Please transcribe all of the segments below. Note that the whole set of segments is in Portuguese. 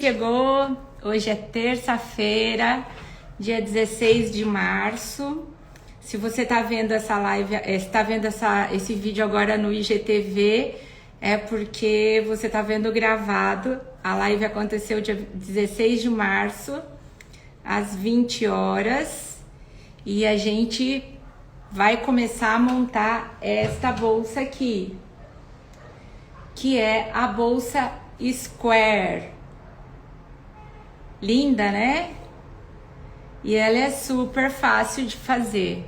Chegou, hoje é terça-feira, dia 16 de março. Se você está vendo essa live, está vendo esse vídeo agora no IGTV, é porque você está vendo gravado. A live aconteceu dia 16 de março, às 20 horas, e a gente vai começar a montar esta bolsa aqui, que é a bolsa Square. Linda, né? E ela é super fácil de fazer.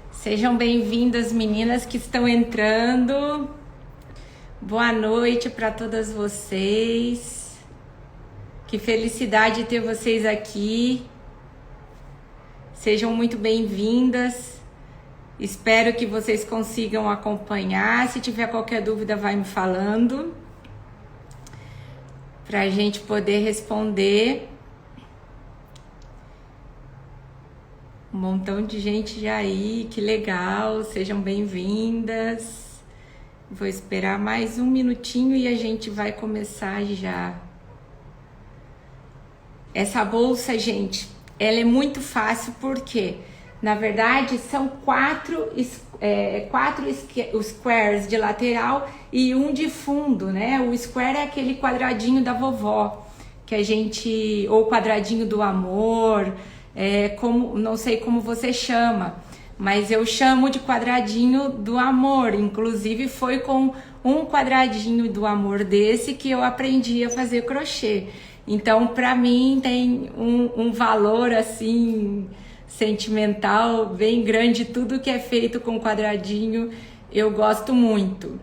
Sejam bem-vindas, meninas que estão entrando. Boa noite para todas vocês. Que felicidade ter vocês aqui. Sejam muito bem-vindas. Espero que vocês consigam acompanhar. Se tiver qualquer dúvida, vai me falando, para a gente poder responder. Um montão de gente já aí, que legal, sejam bem-vindas. Vou esperar mais um minutinho e a gente vai começar já. Essa bolsa, gente, ela é muito fácil porque, na verdade, são quatro squares de lateral e um de fundo, né? O square é aquele quadradinho da vovó, que a gente, ou quadradinho do amor, como, não sei como você chama, mas eu chamo de quadradinho do amor. Inclusive foi com um quadradinho do amor desse que eu aprendi a fazer crochê. Então, para mim tem um valor assim sentimental bem grande. Tudo que é feito com quadradinho eu gosto muito,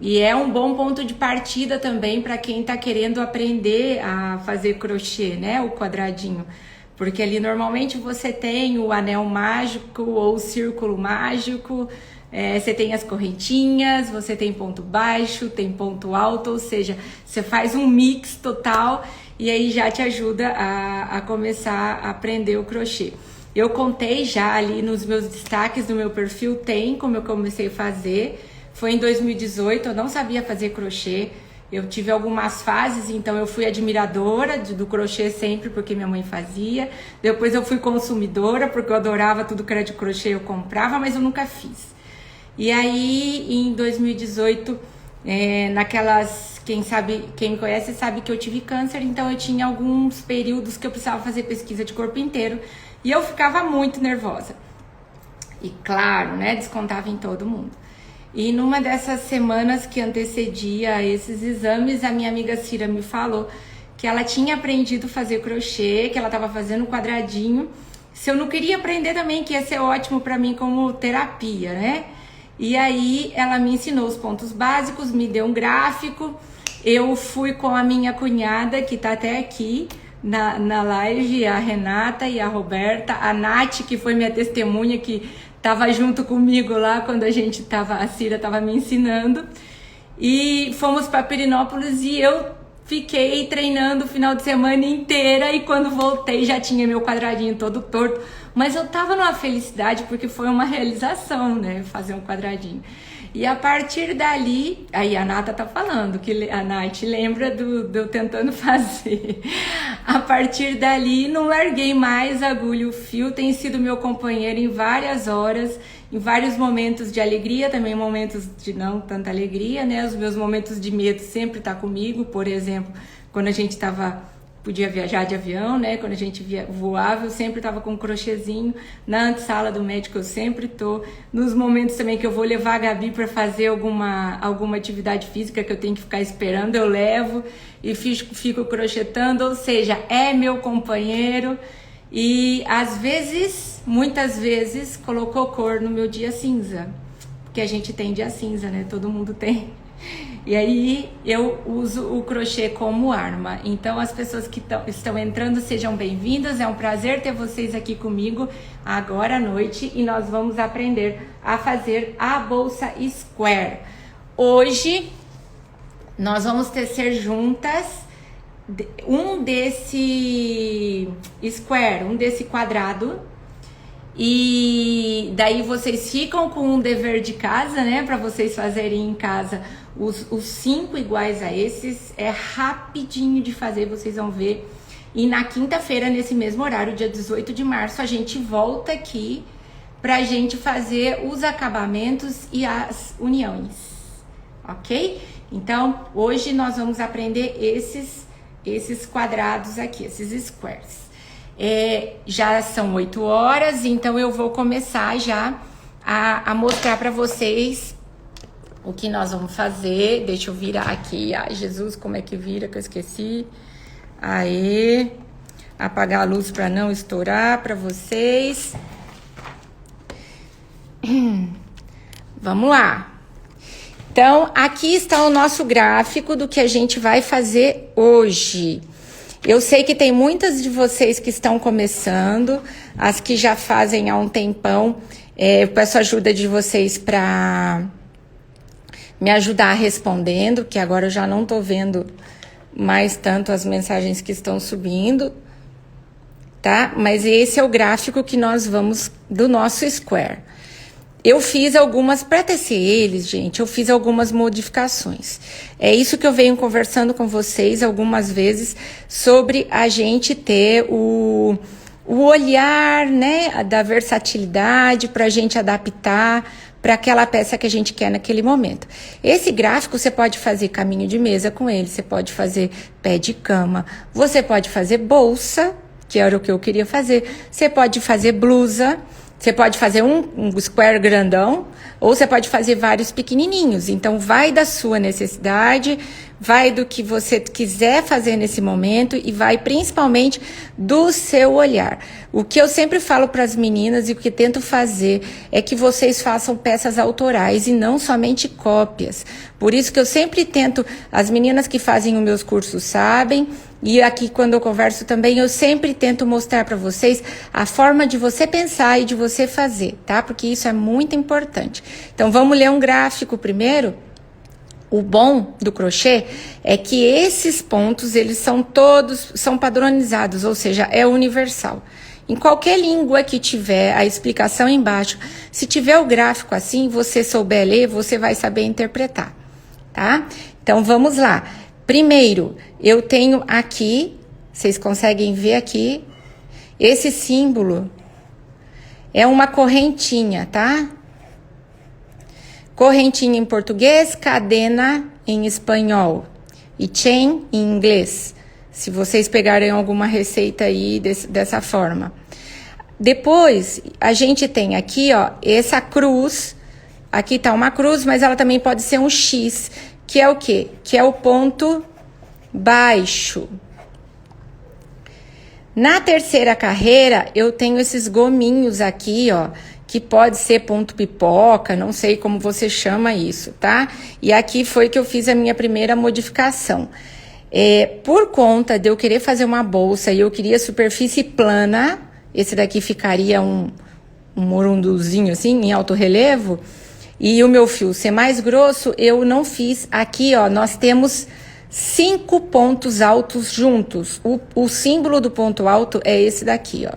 e é um bom ponto de partida também para quem está querendo aprender a fazer crochê, né? O quadradinho, porque ali normalmente você tem o anel mágico ou o círculo mágico, você tem as correntinhas, você tem ponto baixo, tem ponto alto, ou seja, você faz um mix total e aí já te ajuda a começar a aprender o crochê. Eu contei já ali nos meus destaques do meu perfil, tem como eu comecei a fazer. Foi em 2018, eu não sabia fazer crochê. Eu tive algumas fases, então eu fui admiradora do crochê sempre, porque minha mãe fazia. Depois eu fui consumidora, porque eu adorava tudo que era de crochê, eu comprava, mas eu nunca fiz. E aí, em 2018, naquelas... Quem me conhece sabe que eu tive câncer, então eu tinha alguns períodos que eu precisava fazer pesquisa de corpo inteiro. E eu ficava muito nervosa. E claro, né, descontava em todo mundo. E numa dessas semanas que antecedia esses exames, a minha amiga Cira me falou que ela tinha aprendido a fazer crochê, que ela estava fazendo um quadradinho. Se eu não queria aprender também, que ia ser ótimo para mim como terapia, né? E aí ela me ensinou os pontos básicos, me deu um gráfico. Eu fui com a minha cunhada, que tá até aqui na live, a Renata e a Roberta, a Nath, que foi minha testemunha, que tava junto comigo lá quando a Cira tava me ensinando, e fomos para Pirinópolis e eu fiquei treinando o final de semana inteira, e quando voltei já tinha meu quadradinho todo torto, mas eu tava numa felicidade porque foi uma realização, né, fazer um quadradinho. E a partir dali, aí a Nata tá falando, que a Nath lembra de eu tentando fazer. A partir dali, não larguei mais a agulha e o fio, tem sido meu companheiro em várias horas, em vários momentos de alegria, também momentos de não tanta alegria, né? Os meus momentos de medo sempre tá comigo, por exemplo, quando a gente podia viajar de avião, né? Quando a gente voava, eu sempre tava com um crochêzinho. Na antessala do médico eu sempre tô. Nos momentos também que eu vou levar a Gabi para fazer alguma atividade física que eu tenho que ficar esperando, eu levo e fico crochetando, ou seja, é meu companheiro. E às vezes, muitas vezes, colocou cor no meu dia cinza, porque a gente tem dia cinza, né? Todo mundo tem. E aí eu uso o crochê como arma. Então as pessoas que estão entrando, sejam bem-vindas. É um prazer ter vocês aqui comigo agora à noite, e nós vamos aprender a fazer a bolsa Square. Hoje nós vamos tecer juntas um desse square, um desse quadrado, E daí vocês ficam com um dever de casa, né? Para vocês fazerem em casa os 5 iguais a esses. É rapidinho de fazer, vocês vão ver. E na quinta-feira, nesse mesmo horário, dia 18 de março, a gente volta aqui pra gente fazer os acabamentos e as uniões, ok? Então, hoje nós vamos aprender esses quadrados aqui, esses squares. Já são 8 horas, então eu vou começar já a mostrar pra vocês o que nós vamos fazer. Deixa eu virar aqui. Ai, Jesus, como é que vira que eu esqueci? Aê, apagar a luz para não estourar para vocês. Vamos lá. Então, aqui está o nosso gráfico do que a gente vai fazer hoje. Eu sei que tem muitas de vocês que estão começando, as que já fazem há um tempão. Eu peço ajuda de vocês para me ajudar respondendo, que agora eu já não estou vendo mais tanto as mensagens que estão subindo, tá? Mas esse é o gráfico que nós vamos do nosso square. Eu fiz algumas, para tecer eles, gente, eu fiz algumas modificações. É isso que eu venho conversando com vocês algumas vezes, sobre a gente ter o olhar, né, da versatilidade, para a gente adaptar para aquela peça que a gente quer naquele momento. Esse gráfico você pode fazer caminho de mesa com ele, você pode fazer pé de cama, você pode fazer bolsa, que era o que eu queria fazer, você pode fazer blusa, você pode fazer um square grandão, ou você pode fazer vários pequenininhos. Então, vai da sua necessidade, vai do que você quiser fazer nesse momento e vai principalmente do seu olhar. O que eu sempre falo para as meninas e o que tento fazer é que vocês façam peças autorais e não somente cópias. Por isso que eu sempre tento, as meninas que fazem os meus cursos sabem, e aqui quando eu converso também, eu sempre tento mostrar para vocês a forma de você pensar e de você fazer, tá? Porque isso é muito importante. Então, vamos ler um gráfico primeiro? O bom do crochê é que esses pontos, eles são padronizados, ou seja, é universal. Em qualquer língua que tiver a explicação embaixo, se tiver o gráfico assim, você souber ler, você vai saber interpretar, tá? Então, vamos lá. Primeiro, eu tenho aqui, vocês conseguem ver aqui, esse símbolo é uma correntinha, tá? Correntinha em português, cadena em espanhol e chain em inglês. Se vocês pegarem alguma receita aí dessa forma. Depois, a gente tem aqui, ó, essa cruz. Aqui tá uma cruz, mas ela também pode ser um X, que é o quê? Que é o ponto baixo. Na terceira carreira, eu tenho esses gominhos aqui, ó, que pode ser ponto pipoca, não sei como você chama isso, tá? E aqui foi que eu fiz a minha primeira modificação. Por conta de eu querer fazer uma bolsa e eu queria superfície plana, esse daqui ficaria um morunduzinho assim, em alto relevo, e o meu fio ser mais grosso, eu não fiz. Aqui, ó, nós temos 5 pontos altos juntos. O símbolo do ponto alto é esse daqui, ó.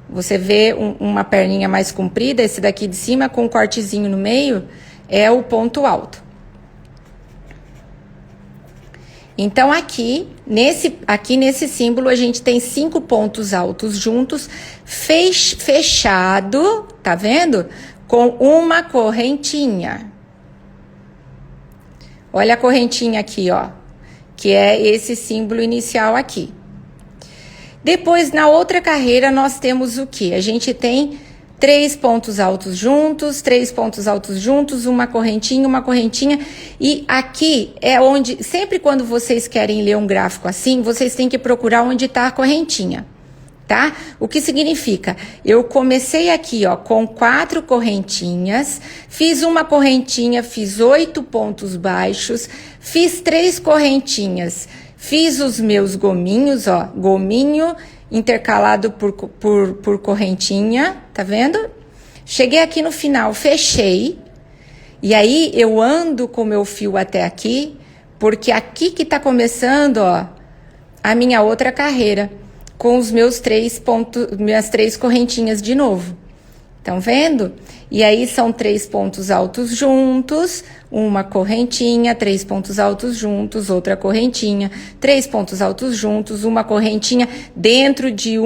Você vê uma perninha mais comprida, esse daqui de cima, com um cortezinho no meio, é o ponto alto. Então, aqui nesse símbolo, a gente tem 5 pontos altos juntos, fechado, tá vendo? Com uma correntinha. Olha a correntinha aqui, ó, que é esse símbolo inicial aqui. Depois, na outra carreira, nós temos o quê? A gente tem 3 pontos altos juntos, 3 pontos altos juntos, uma correntinha, e aqui é onde, sempre quando vocês querem ler um gráfico assim, vocês têm que procurar onde está a correntinha, tá? O que significa? Eu comecei aqui, ó, com 4 correntinhas, fiz uma correntinha, fiz 8 pontos baixos, fiz 3 correntinhas, fiz os meus gominhos, ó, gominho intercalado por correntinha, tá vendo? Cheguei aqui no final, fechei, e aí eu ando com o meu fio até aqui, porque aqui que tá começando, ó, a minha outra carreira. com os meus minhas 3 correntinhas de novo. Estão vendo? E aí são 3 pontos altos juntos, uma correntinha, 3 pontos altos juntos, outra correntinha, 3 pontos altos juntos, uma correntinha dentro de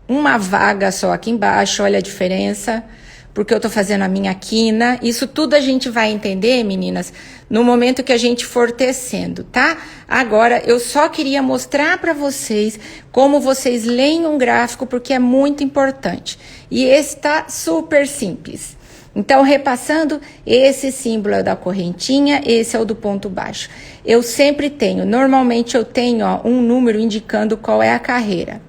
uma vaga só aqui embaixo. Olha a diferença, porque eu tô fazendo a minha quina. Isso tudo a gente vai entender, meninas, no momento que a gente for tecendo, tá? Agora, eu só queria mostrar para vocês como vocês leem um gráfico, porque é muito importante. E esse tá super simples. Então, repassando, esse símbolo é o da correntinha, esse é o do ponto baixo. Eu sempre tenho, normalmente eu tenho, ó, um número indicando qual é a carreira.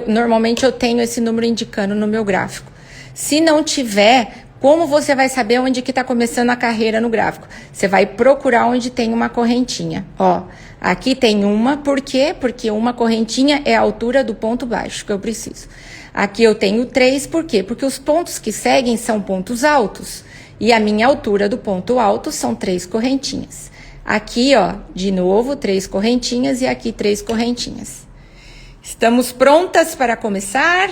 Normalmente eu tenho esse número indicando no meu gráfico. Se não tiver, como você vai saber onde que tá começando a carreira no gráfico? Você vai procurar onde tem uma correntinha. Ó, aqui tem uma, por quê? Porque uma correntinha é a altura do ponto baixo que eu preciso. Aqui eu tenho 3, por quê? Porque os pontos que seguem são pontos altos. E a minha altura do ponto alto são 3 correntinhas. Aqui, ó, de novo, 3 correntinhas e aqui 3 correntinhas. Estamos prontas para começar?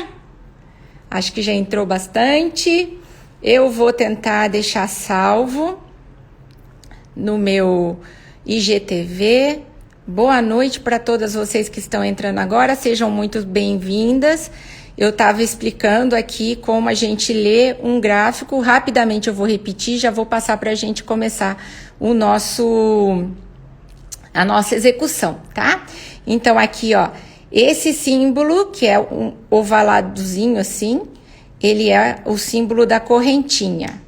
Acho que já entrou bastante. Eu vou tentar deixar salvo no meu IGTV. Boa noite para todas vocês que estão entrando agora. Sejam muito bem-vindas. Eu estava explicando aqui como a gente lê um gráfico. Rapidamente eu vou repetir, já vou passar para a gente começar a nossa execução, tá? Então, aqui, ó. Esse símbolo, que é um ovaladozinho assim, ele é o símbolo da correntinha.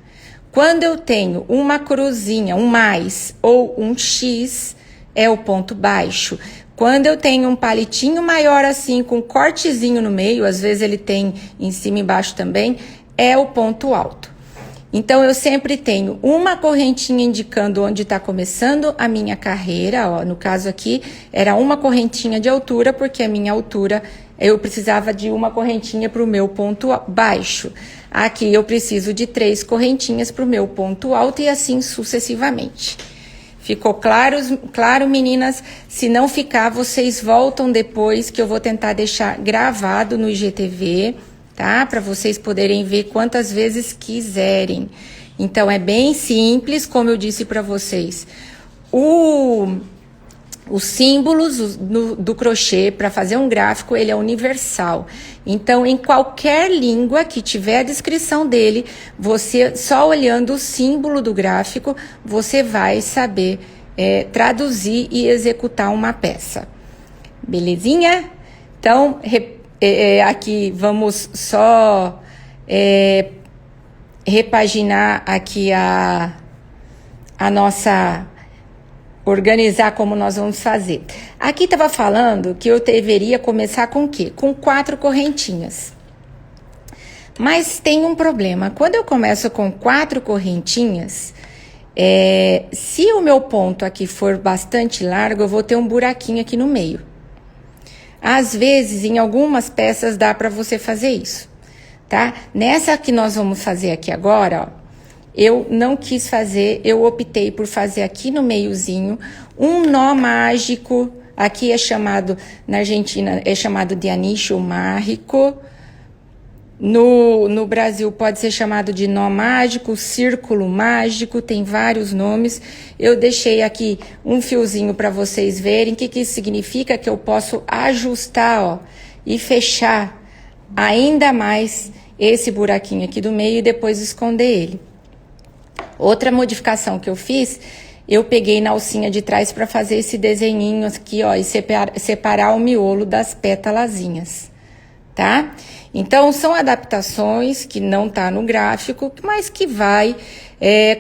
Quando eu tenho uma cruzinha, um mais ou um X, é o ponto baixo. Quando eu tenho um palitinho maior assim, com cortezinho no meio, às vezes ele tem em cima e embaixo também, é o ponto alto. Então, eu sempre tenho uma correntinha indicando onde está começando a minha carreira, ó. No caso aqui, era uma correntinha de altura, porque a minha altura, eu precisava de uma correntinha para o meu ponto baixo. Aqui, eu preciso de 3 correntinhas para o meu ponto alto e assim sucessivamente. Ficou claro, meninas? Se não ficar, vocês voltam depois, que eu vou tentar deixar gravado no IGTV, tá? Para vocês poderem ver quantas vezes quiserem. Então, é bem simples, como eu disse para vocês. Os símbolos do crochê, para fazer um gráfico, ele é universal. Então, em qualquer língua que tiver a descrição dele, você, só olhando o símbolo do gráfico, você vai saber traduzir e executar uma peça. Belezinha? Então, aqui vamos só repaginar aqui a nossa, organizar como nós vamos fazer. Aqui estava falando que eu deveria começar com o quê? Com 4 correntinhas. Mas tem um problema. Quando eu começo com 4 correntinhas, se o meu ponto aqui for bastante largo, eu vou ter um buraquinho aqui no meio. Às vezes, em algumas peças, dá para você fazer isso, tá? Nessa que nós vamos fazer aqui agora, ó, eu não quis fazer, eu optei por fazer aqui no meiozinho um nó mágico. Aqui é chamado, na Argentina, é chamado de anicho mágico. No Brasil pode ser chamado de nó mágico, círculo mágico, tem vários nomes. Eu deixei aqui um fiozinho para vocês verem o que isso significa, que eu posso ajustar, ó, e fechar ainda mais esse buraquinho aqui do meio e depois esconder ele. Outra modificação que eu fiz, eu peguei na alcinha de trás para fazer esse desenhinho aqui, ó, e separar o miolo das pétalazinhas, tá? Então, são adaptações que não tá no gráfico, mas que vai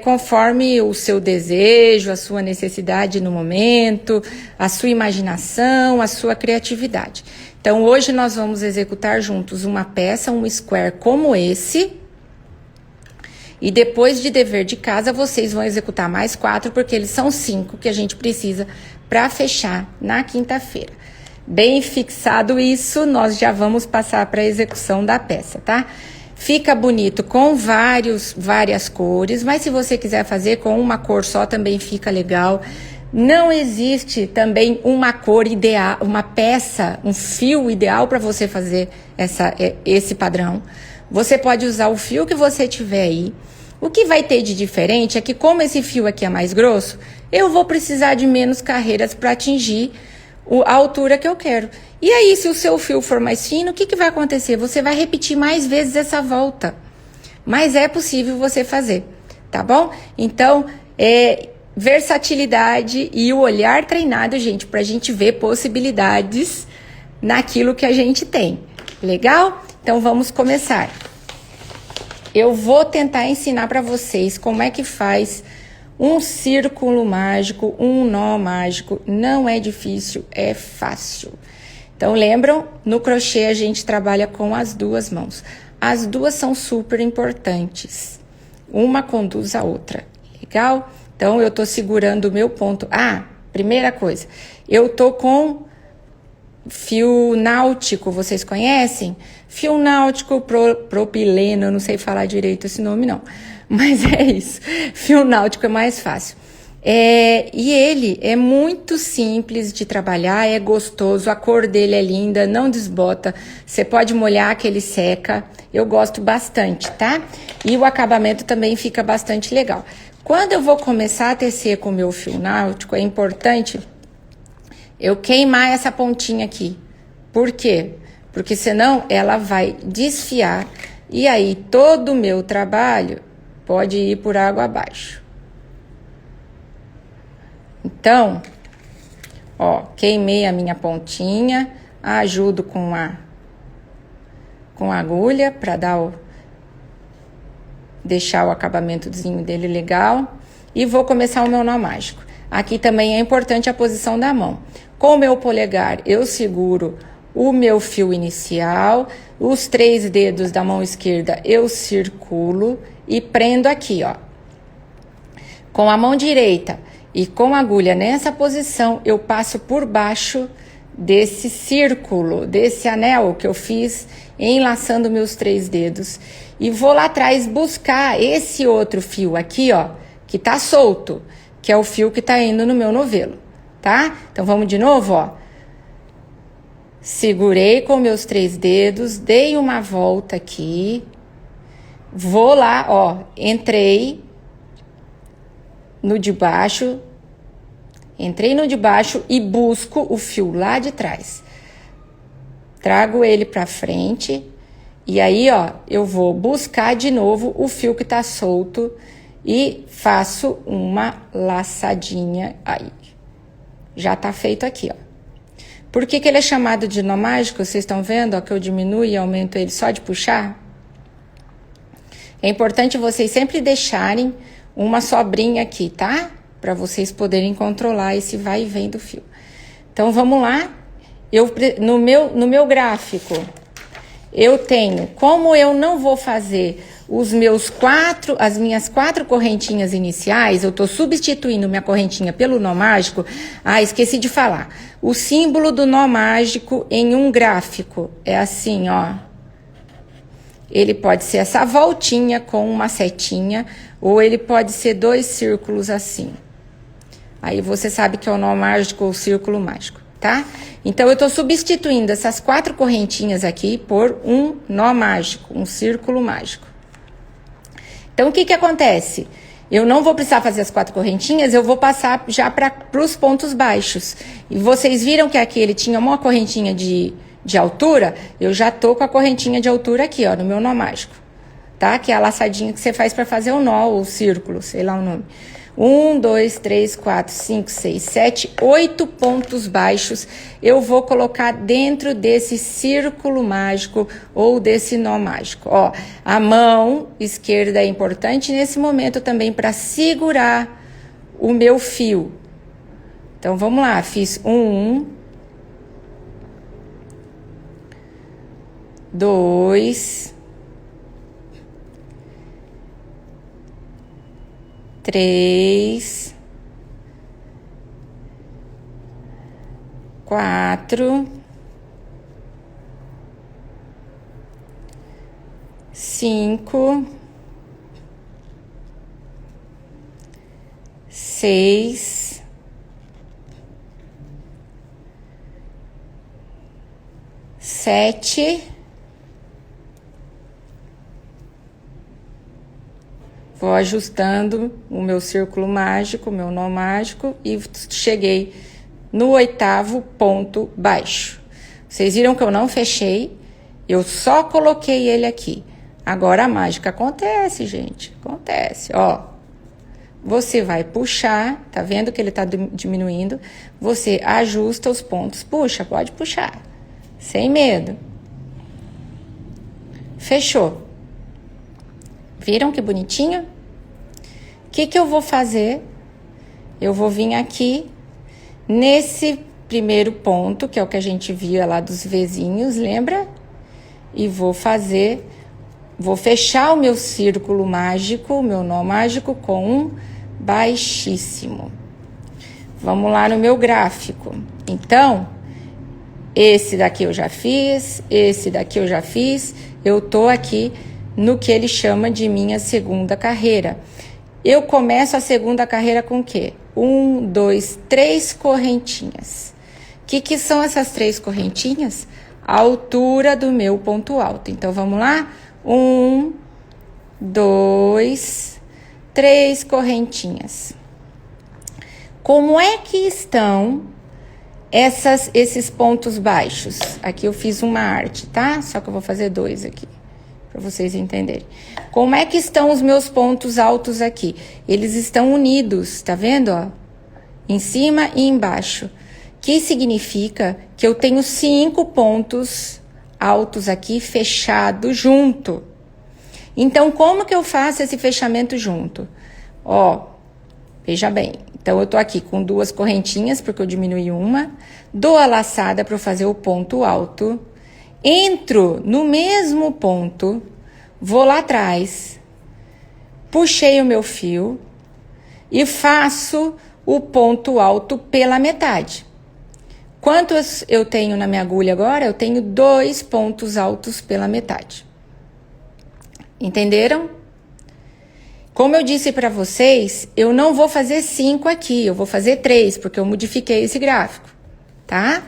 conforme o seu desejo, a sua necessidade no momento, a sua imaginação, a sua criatividade. Então, hoje nós vamos executar juntos uma peça, um square como esse. E depois de dever de casa, vocês vão executar mais 4, porque eles são 5 que a gente precisa para fechar na quinta-feira. Bem fixado isso, nós já vamos passar para a execução da peça, tá? Fica bonito com várias cores, mas se você quiser fazer com uma cor só também fica legal. Não existe também uma cor ideal, uma peça, um fio ideal para você fazer esse padrão. Você pode usar o fio que você tiver aí. O que vai ter de diferente é que, como esse fio aqui é mais grosso, eu vou precisar de menos carreiras para atingir a altura que eu quero. E aí, se o seu fio for mais fino, o que vai acontecer? Você vai repetir mais vezes essa volta. Mas é possível você fazer, tá bom? Então, versatilidade e o olhar treinado, gente, para a gente ver possibilidades naquilo que a gente tem. Legal? Então, vamos começar. Eu vou tentar ensinar para vocês como é que faz um círculo mágico, um nó mágico. Não é difícil, é fácil. Então, lembram? No crochê a gente trabalha com as duas mãos. As duas são super importantes. Uma conduz a outra. Legal? Então, eu tô segurando o meu ponto. Primeira coisa. Eu tô com fio náutico, vocês conhecem? Fio náutico, propileno, eu não sei falar direito esse nome não, mas é isso. Fio náutico é mais fácil. E ele é muito simples de trabalhar, é gostoso, a cor dele é linda, não desbota. Você pode molhar que ele seca, eu gosto bastante, tá? E o acabamento também fica bastante legal. Quando eu vou começar a tecer com o meu fio náutico, é importante eu queimar essa pontinha aqui. Por quê? Porque senão ela vai desfiar e aí todo o meu trabalho pode ir por água abaixo. Então, queimei a minha pontinha, ajudo com a agulha para deixar o acabamentozinho dele legal e vou começar o meu nó mágico. Aqui também é importante a posição da mão. Com o meu polegar, eu seguro o meu fio inicial, os 3 dedos da mão esquerda eu circulo e prendo aqui, ó. Com a mão direita e com a agulha nessa posição, eu passo por baixo desse círculo, desse anel que eu fiz enlaçando meus 3 dedos. E vou lá atrás buscar esse outro fio aqui, ó, que tá solto, que é o fio que tá indo no meu novelo, tá? Então, vamos de novo, ó. Segurei com meus 3 dedos, dei uma volta aqui, vou lá, ó, entrei no de baixo e busco o fio lá de trás. Trago ele pra frente e aí, ó, eu vou buscar de novo o fio que tá solto e faço uma laçadinha aí. Já tá feito aqui, ó. Por que ele é chamado de nó mágico? Vocês estão vendo, ó, que eu diminuo e aumento ele só de puxar? É importante vocês sempre deixarem uma sobrinha aqui, tá? Para vocês poderem controlar esse vai e vem do fio. Então, vamos lá. No meu gráfico, eu tenho, como eu não vou fazer as minhas 4 correntinhas iniciais, eu tô substituindo minha correntinha pelo nó mágico. Esqueci de falar. O símbolo do nó mágico em um gráfico é assim, ó. Ele pode ser essa voltinha com uma setinha, ou ele pode ser 2 círculos assim. Aí você sabe que é o nó mágico ou círculo mágico, tá? Então, eu tô substituindo essas 4 correntinhas aqui por um nó mágico, um círculo mágico. Então, o que acontece? Eu não vou precisar fazer as 4 correntinhas, eu vou passar já para os pontos baixos. E vocês viram que aqui ele tinha uma correntinha de altura, eu já tô com a correntinha de altura aqui, ó, no meu nó mágico, tá? Que é a laçadinha que você faz para fazer o nó ou o círculo, sei lá o nome. 1, 2, 3, 4, 5, 6, 7, 8 pontos baixos eu vou colocar dentro desse círculo mágico ou desse nó mágico. Ó, a mão esquerda é importante nesse momento também para segurar o meu fio. Então, vamos lá, fiz 1, 2, 3, 4, 5, 6, 7. Vou ajustando o meu círculo mágico, o meu nó mágico, e cheguei no 8º ponto baixo. Vocês viram que eu não fechei, eu só coloquei ele aqui. Agora a mágica acontece, gente, acontece, ó. Você vai puxar, tá vendo que ele tá diminuindo? Você ajusta os pontos, puxa, pode puxar, sem medo. Fechou. Viram que bonitinho? O que eu vou fazer? Eu vou vir aqui nesse primeiro ponto, que é o que a gente via lá dos Vzinhos, lembra? E vou fechar o meu círculo mágico, o meu nó mágico com um baixíssimo. Vamos lá no meu gráfico. Então, esse daqui eu já fiz, esse daqui eu já fiz, eu tô aqui no que ele chama de minha segunda carreira. Eu começo a segunda carreira com o quê? 1, 2, 3 correntinhas. O que são essas 3 correntinhas? A altura do meu ponto alto. Então, vamos lá? 1, 2, 3 correntinhas. Como é que estão esses pontos baixos? Aqui eu fiz uma arte, tá? Só que eu vou fazer 2 aqui, para vocês entenderem. Como é que estão os meus pontos altos aqui? Eles estão unidos, tá vendo, ó? Em cima e embaixo. Que significa que eu tenho 5 pontos altos aqui fechados junto. Então, como que eu faço esse fechamento junto? Ó, veja bem. Então, eu tô aqui com 2 correntinhas, porque eu diminui uma. Dou a laçada para eu fazer o ponto alto. Entro no mesmo ponto, vou lá atrás, puxei o meu fio e faço o ponto alto pela metade. Quantos eu tenho na minha agulha agora? Eu tenho 2 pontos altos pela metade. Entenderam? Como eu disse para vocês, eu não vou fazer 5 aqui, eu vou fazer 3, porque eu modifiquei esse gráfico, tá?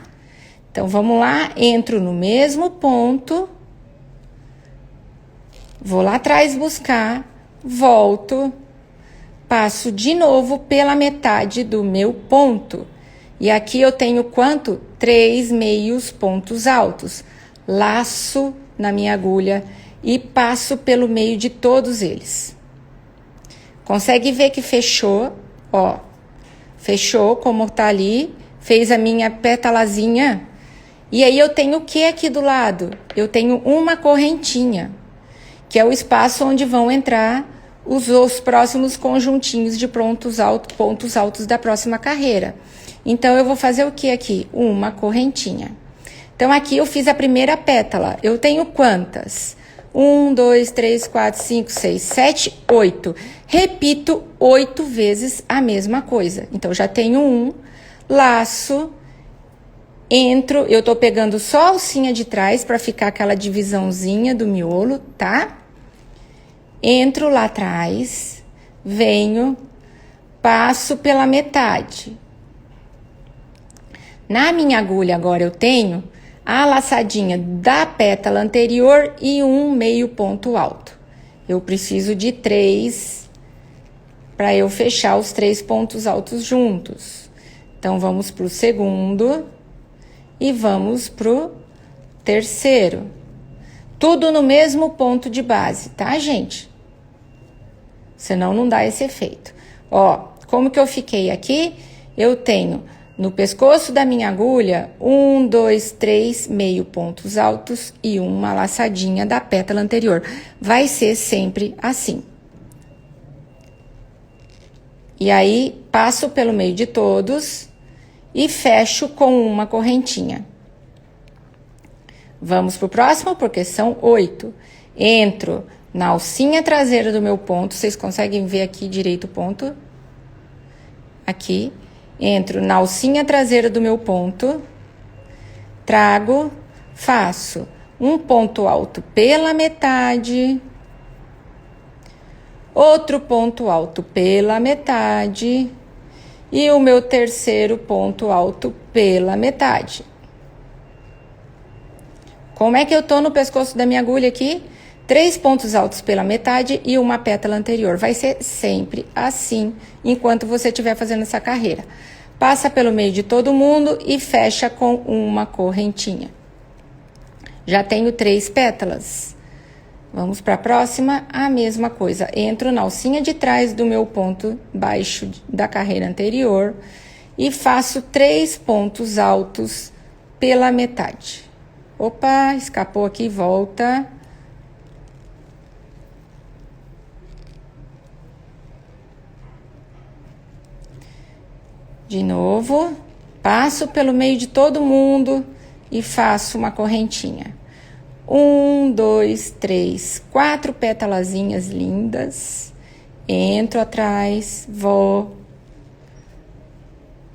Então, vamos lá, entro no mesmo ponto, vou lá atrás buscar, volto, passo de novo pela metade do meu ponto. E aqui eu tenho quanto? 3 meios pontos altos. Laço na minha agulha e passo pelo meio de todos eles. Consegue ver que fechou? Ó, fechou como tá ali, fez a minha pétalazinha. E aí eu tenho o que aqui do lado? Eu tenho uma correntinha, que é o espaço onde vão entrar os próximos conjuntinhos de pontos altos da próxima carreira. Então, eu vou fazer o que aqui? Uma correntinha. Então, aqui eu fiz a primeira pétala. Eu tenho quantas? 1, 2, 3, 4, 5, 6, 7, 8. Repito 8 vezes a mesma coisa. Então, já tenho um laço, entro, eu tô pegando só a alcinha de trás para ficar aquela divisãozinha do miolo, tá? Entro lá atrás, venho, passo pela metade. Na minha agulha agora eu tenho a laçadinha da pétala anterior e um meio ponto alto. Eu preciso de 3 para eu fechar os 3 pontos altos juntos. Então, vamos pro segundo e vamos pro terceiro. Tudo no mesmo ponto de base, tá, gente? Senão não dá esse efeito. Ó, como que eu fiquei aqui? Eu tenho no pescoço da minha agulha 1, 2, 3 meio pontos altos e uma laçadinha da pétala anterior. Vai ser sempre assim. E aí, passo pelo meio de todos e fecho com uma correntinha. Vamos pro próximo, porque são 8. Entro na alcinha traseira do meu ponto, vocês conseguem ver aqui direito o ponto? Aqui. Entro na alcinha traseira do meu ponto, trago, faço um ponto alto pela metade, outro ponto alto pela metade e o meu terceiro ponto alto pela metade. Como é que eu tô no pescoço da minha agulha aqui? 3 pontos altos pela metade e uma pétala anterior. Vai ser sempre assim, enquanto você estiver fazendo essa carreira. Passa pelo meio de todo mundo e fecha com uma correntinha. Já tenho 3 pétalas. Vamos para a próxima, a mesma coisa. Entro na alcinha de trás do meu ponto baixo da carreira anterior e faço 3 pontos altos pela metade. Opa, escapou aqui, volta. De novo, passo pelo meio de todo mundo e faço uma correntinha. 1, 2, 3, 4 pétalazinhas lindas. Entro atrás, vou.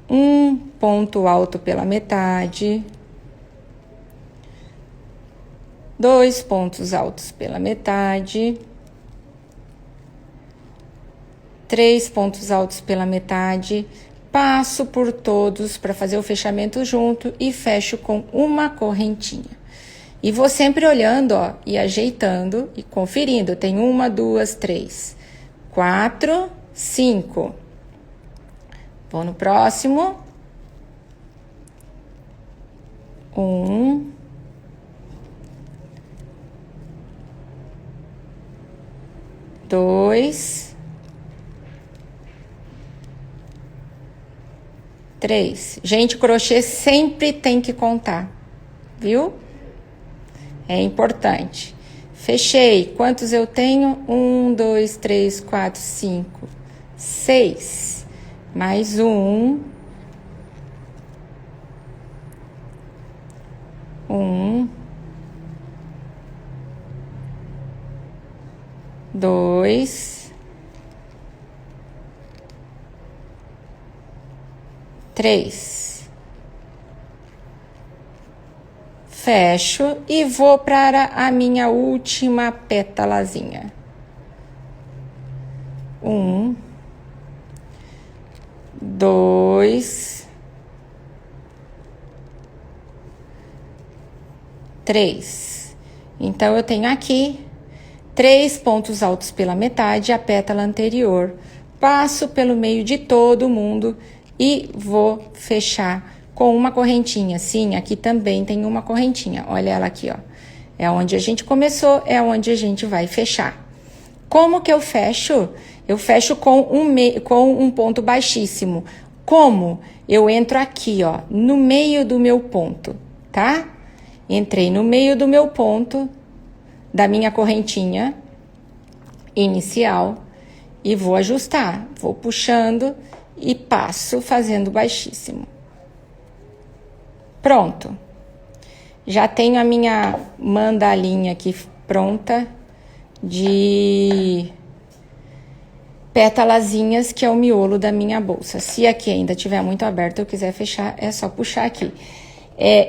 Um ponto alto pela metade. 2 pontos altos pela metade. 3 pontos altos pela metade. Passo por todos para fazer o fechamento junto e fecho com uma correntinha. E vou sempre olhando, ó, e ajeitando e conferindo. Tem 1, 2, 3, 4, 5. Vou no próximo. 1. 2. 3. Gente, crochê sempre tem que contar, viu? É importante. Fechei. Quantos eu tenho? 1, 2, 3, 4, 5, 6. Mais um. 1. 2. 3. Fecho e vou para a minha última pétalazinha. 1, 2, 3. Então, eu tenho aqui 3 pontos altos pela metade, a pétala anterior. Passo pelo meio de todo mundo e vou fechar com uma correntinha. Sim, aqui também tem uma correntinha. Olha ela aqui, ó. É onde a gente começou, é onde a gente vai fechar. Como que eu fecho? Eu fecho com um ponto baixíssimo. Como? Eu entro aqui, ó, no meio do meu ponto, tá? Entrei no meio do meu ponto, da minha correntinha inicial, e vou ajustar. Vou puxando e passo fazendo baixíssimo. Pronto. Já tenho a minha mandalinha aqui pronta de pétalazinhas, que é o miolo da minha bolsa. Se aqui ainda tiver muito aberto, eu quiser fechar, é só puxar aqui.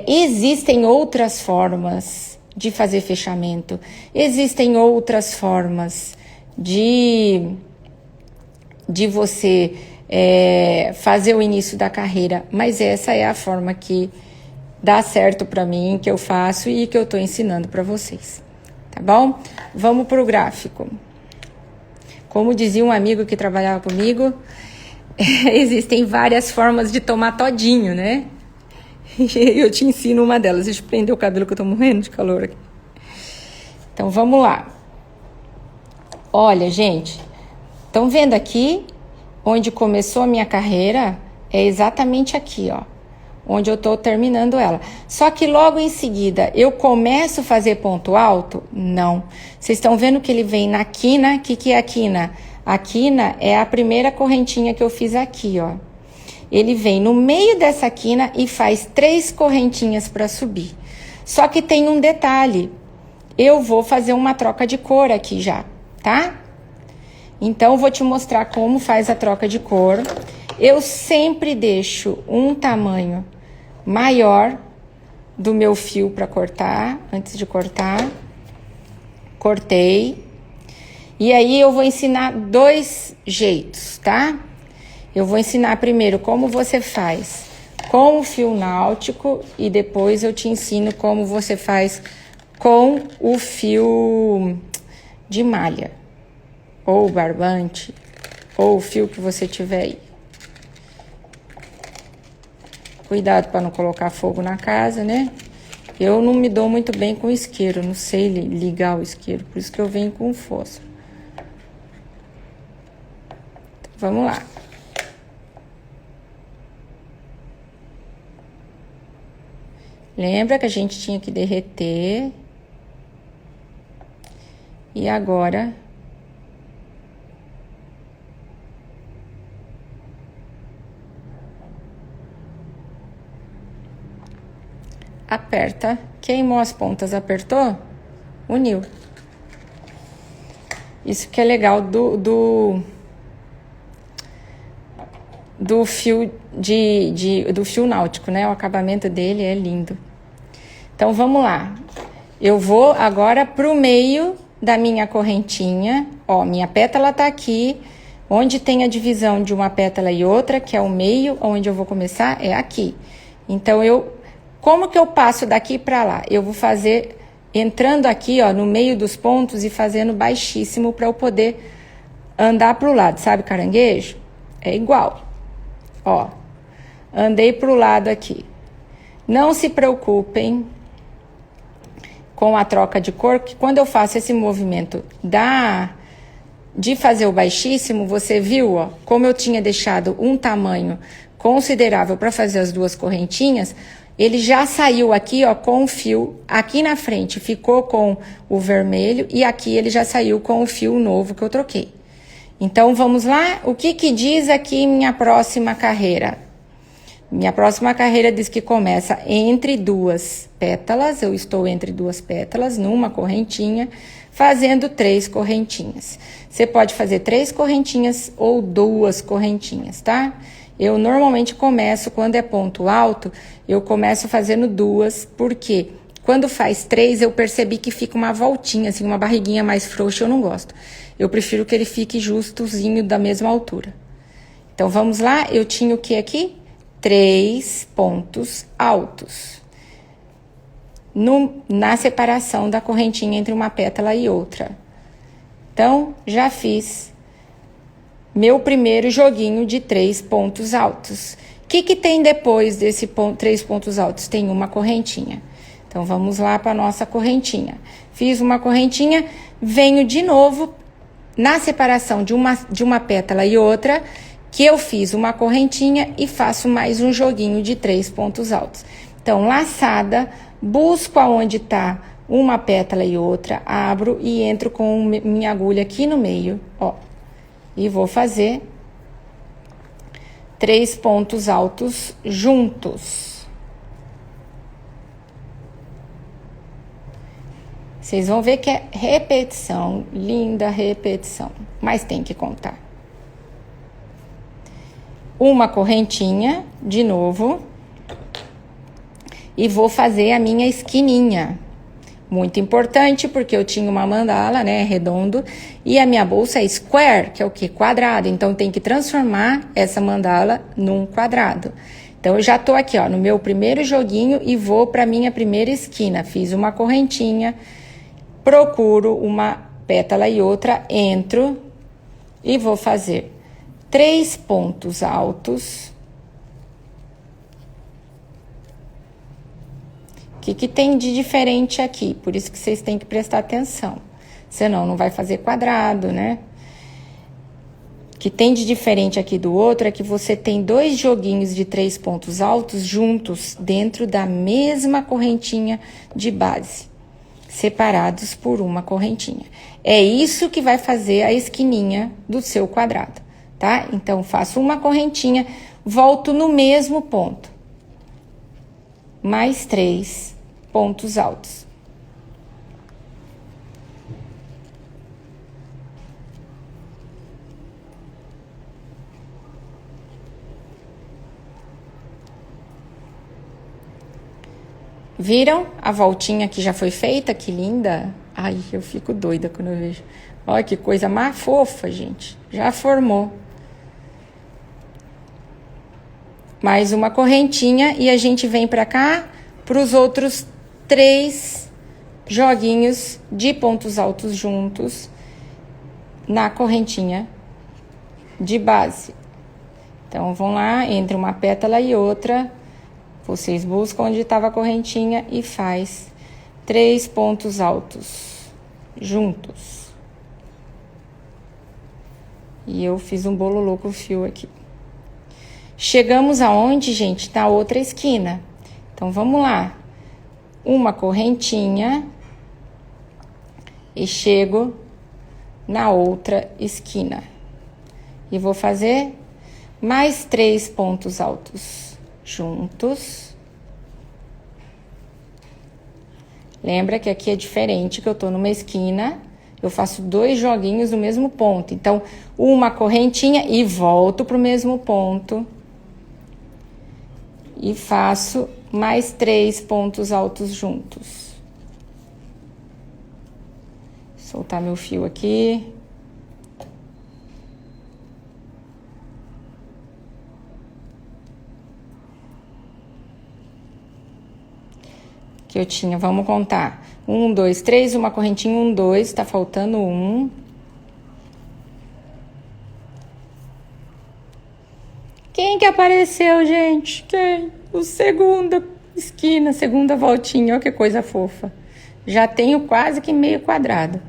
Existem outras formas de fazer fechamento. Existem outras formas de você fazer o início da carreira. Mas essa é a forma que dá certo para mim, que eu faço e que eu tô ensinando para vocês, tá bom? Vamos pro gráfico. Como dizia um amigo que trabalhava comigo, existem várias formas de tomar todinho, né? E eu te ensino uma delas. Deixa eu prender o cabelo que eu tô morrendo de calor aqui. Então, vamos lá. Olha, gente, estão vendo aqui onde começou a minha carreira? É exatamente aqui, ó, onde eu tô terminando ela. Só que logo em seguida, eu começo a fazer ponto alto? Não. Vocês estão vendo que ele vem na quina? O que é a quina? A quina é a primeira correntinha que eu fiz aqui, ó. Ele vem no meio dessa quina e faz 3 correntinhas para subir. Só que tem um detalhe. Eu vou fazer uma troca de cor aqui já, tá? Então, eu vou te mostrar como faz a troca de cor. Eu sempre deixo um tamanho maior do meu fio para cortar, antes de cortar. Cortei. E aí, eu vou ensinar 2 jeitos, tá? Eu vou ensinar primeiro como você faz com o fio náutico e depois eu te ensino como você faz com o fio de malha, ou barbante, ou o fio que você tiver aí. Cuidado para não colocar fogo na casa, né? Eu não me dou muito bem com isqueiro, não sei ligar o isqueiro, por isso que eu venho com fósforo. Vamos lá. Lembra que a gente tinha que derreter. E agora aperta. Queimou as pontas, apertou, uniu. Isso que é legal do fio do fio náutico, né? O acabamento dele é lindo. Então vamos lá. Eu vou agora pro meio da minha correntinha. Ó, minha pétala tá aqui. Onde tem a divisão de uma pétala e outra, que é o meio, onde eu vou começar, é aqui. Então como que eu passo daqui para lá? Eu vou fazer entrando aqui, ó, no meio dos pontos e fazendo baixíssimo para eu poder andar pro lado, sabe, caranguejo? É igual. Ó, andei pro lado aqui. Não se preocupem com a troca de cor, que quando eu faço esse movimento de fazer o baixíssimo, você viu, ó, como eu tinha deixado um tamanho considerável para fazer as duas correntinhas, ele já saiu aqui, ó, com o fio, aqui na frente ficou com o vermelho e aqui ele já saiu com o fio novo que eu troquei. Então, vamos lá? O que que diz aqui minha próxima carreira? Minha próxima carreira diz que começa entre duas pétalas, eu estou entre duas pétalas, numa correntinha, fazendo 3 correntinhas. Você pode fazer 3 correntinhas ou 2 correntinhas, tá? Eu normalmente começo, quando é ponto alto, eu começo fazendo 2, porque quando faz 3, eu percebi que fica uma voltinha, assim, uma barriguinha mais frouxa, eu não gosto. Eu prefiro que ele fique justozinho da mesma altura. Então, vamos lá, eu tinha o que aqui? 3 pontos altos. Na separação da correntinha entre uma pétala e outra. Então, já fiz meu primeiro joguinho de 3 pontos altos. O que tem depois desse 3 pontos altos? Tem uma correntinha. Então, vamos lá para a nossa correntinha. Fiz uma correntinha, venho de novo na separação de uma pétala e outra, que eu fiz uma correntinha e faço mais um joguinho de 3 pontos altos. Então, laçada, busco aonde tá uma pétala e outra, abro e entro com minha agulha aqui no meio, ó. E vou fazer 3 pontos altos juntos. Vocês vão ver que é repetição, linda repetição, mas tem que contar. Uma correntinha, de novo, e vou fazer a minha esquininha. Muito importante, porque eu tinha uma mandala, né, redondo, e a minha bolsa é square, que é o quê? Quadrado. Então, tem que transformar essa mandala num quadrado. Então, eu já tô aqui, ó, no meu primeiro joguinho e vou pra minha primeira esquina. Fiz uma correntinha, procuro uma pétala e outra, entro e vou fazer 3 pontos altos. O que tem de diferente aqui? Por isso que vocês têm que prestar atenção. Senão, não vai fazer quadrado, né? O que tem de diferente aqui do outro é que você tem 2 joguinhos de 3 pontos altos juntos dentro da mesma correntinha de base, separados por uma correntinha. É isso que vai fazer a esquininha do seu quadrado, tá? Então, faço uma correntinha, volto no mesmo ponto. Mais 3 pontos altos. Viram a voltinha que já foi feita? Que linda! Ai, eu fico doida quando eu vejo. Olha que coisa mais fofa, gente. Já formou. Mais uma correntinha e a gente vem pra cá para os outros 3 joguinhos de pontos altos juntos na correntinha de base. Então, vão lá, entre uma pétala e outra, vocês buscam onde estava a correntinha e faz 3 pontos altos juntos. E eu fiz um bololô com o fio aqui. Chegamos aonde, gente? Na outra esquina. Então, vamos lá. Uma correntinha e chego na outra esquina. E vou fazer mais 3 pontos altos juntos. Lembra que aqui é diferente, que eu tô numa esquina, eu faço 2 joguinhos no mesmo ponto. Então, uma correntinha e volto pro mesmo ponto. E faço mais 3 pontos altos juntos. Soltar meu fio aqui. Que eu tinha, vamos contar. 1, 2, 3, uma correntinha, 1, 2, tá faltando 1. Quem que apareceu, gente? Quem? O segunda esquina, segunda voltinha, olha que coisa fofa. Já tenho quase que meio quadrado.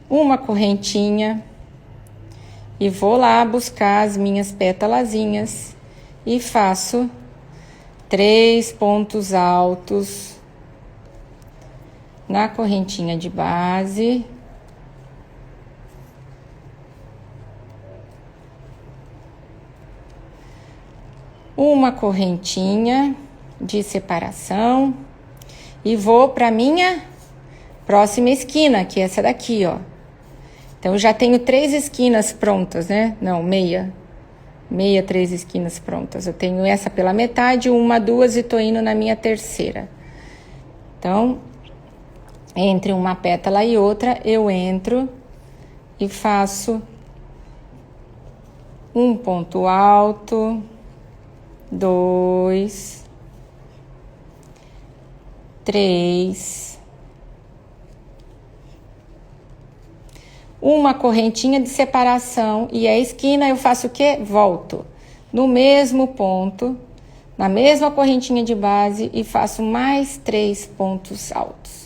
Uma correntinha. E vou lá buscar as minhas pétalazinhas. E faço 3 pontos altos na correntinha de base. Uma correntinha de separação e vou para minha próxima esquina, que é essa daqui, ó. Então, eu já tenho 3 esquinas prontas, né? Não, meia, 3 esquinas prontas. Eu tenho essa pela metade, 1, 2 e tô indo na minha terceira. Então, entre uma pétala e outra, eu entro e faço um ponto alto, 2, 3, uma correntinha de separação e a esquina eu faço o quê? Volto no mesmo ponto, na mesma correntinha de base e faço mais 3 pontos altos.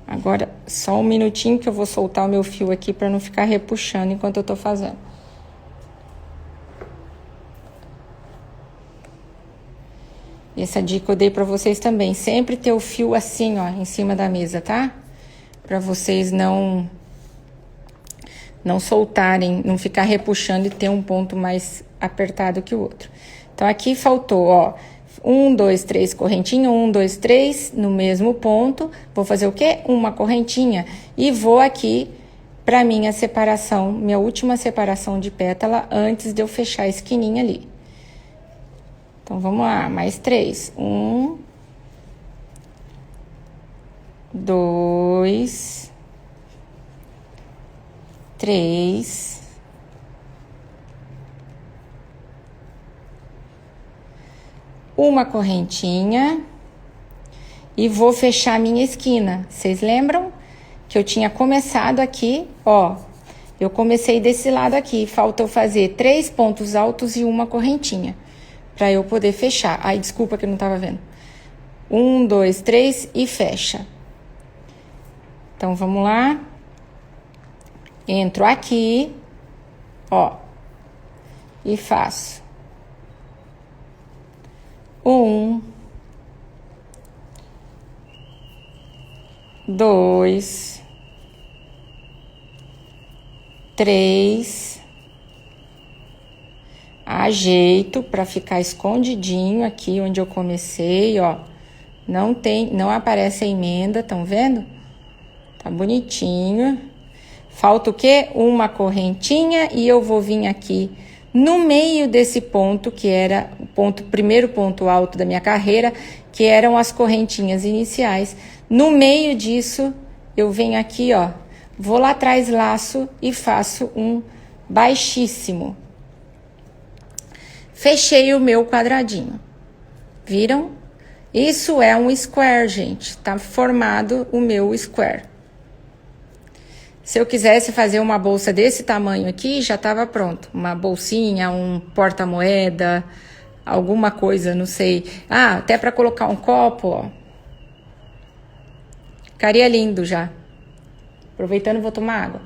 Agora, só um minutinho que eu vou soltar o meu fio aqui para não ficar repuxando enquanto eu tô fazendo. Essa dica eu dei para vocês também. Sempre ter o fio assim, ó, em cima da mesa, tá? Para vocês não soltarem, não ficar repuxando e ter um ponto mais apertado que o outro. Então, aqui faltou, ó, 1, 2, 3, correntinha, 1, 2, 3, no mesmo ponto. Vou fazer o quê? Uma correntinha. E vou aqui para minha separação, minha última separação de pétala, antes de eu fechar a esquininha ali. Então, vamos lá, mais 3. 1, 2, 3... uma correntinha e vou fechar a minha esquina. Vocês lembram que eu tinha começado aqui, ó, eu comecei desse lado aqui, falta eu fazer 3 pontos altos e uma correntinha para eu poder fechar. Ai, desculpa que eu não tava vendo. 1, 2, 3 e fecha. Então, vamos lá. Entro aqui, ó, e faço 1, 2, 3, ajeito para ficar escondidinho aqui onde eu comecei, ó. Não aparece a emenda, estão vendo? Tá bonitinho. Falta o quê? Uma correntinha e eu vou vir aqui no meio desse ponto, que era o primeiro ponto alto da minha carreira, que eram as correntinhas iniciais. No meio disso, eu venho aqui, ó, vou lá atrás, laço e faço um baixíssimo. Fechei o meu quadradinho. Viram? Isso é um square, gente. Tá formado o meu square. Se eu quisesse fazer uma bolsa desse tamanho aqui, já tava pronto. Uma bolsinha, um porta-moeda, alguma coisa, não sei. Ah, até para colocar um copo, ó. Ficaria lindo já. Aproveitando, vou tomar água.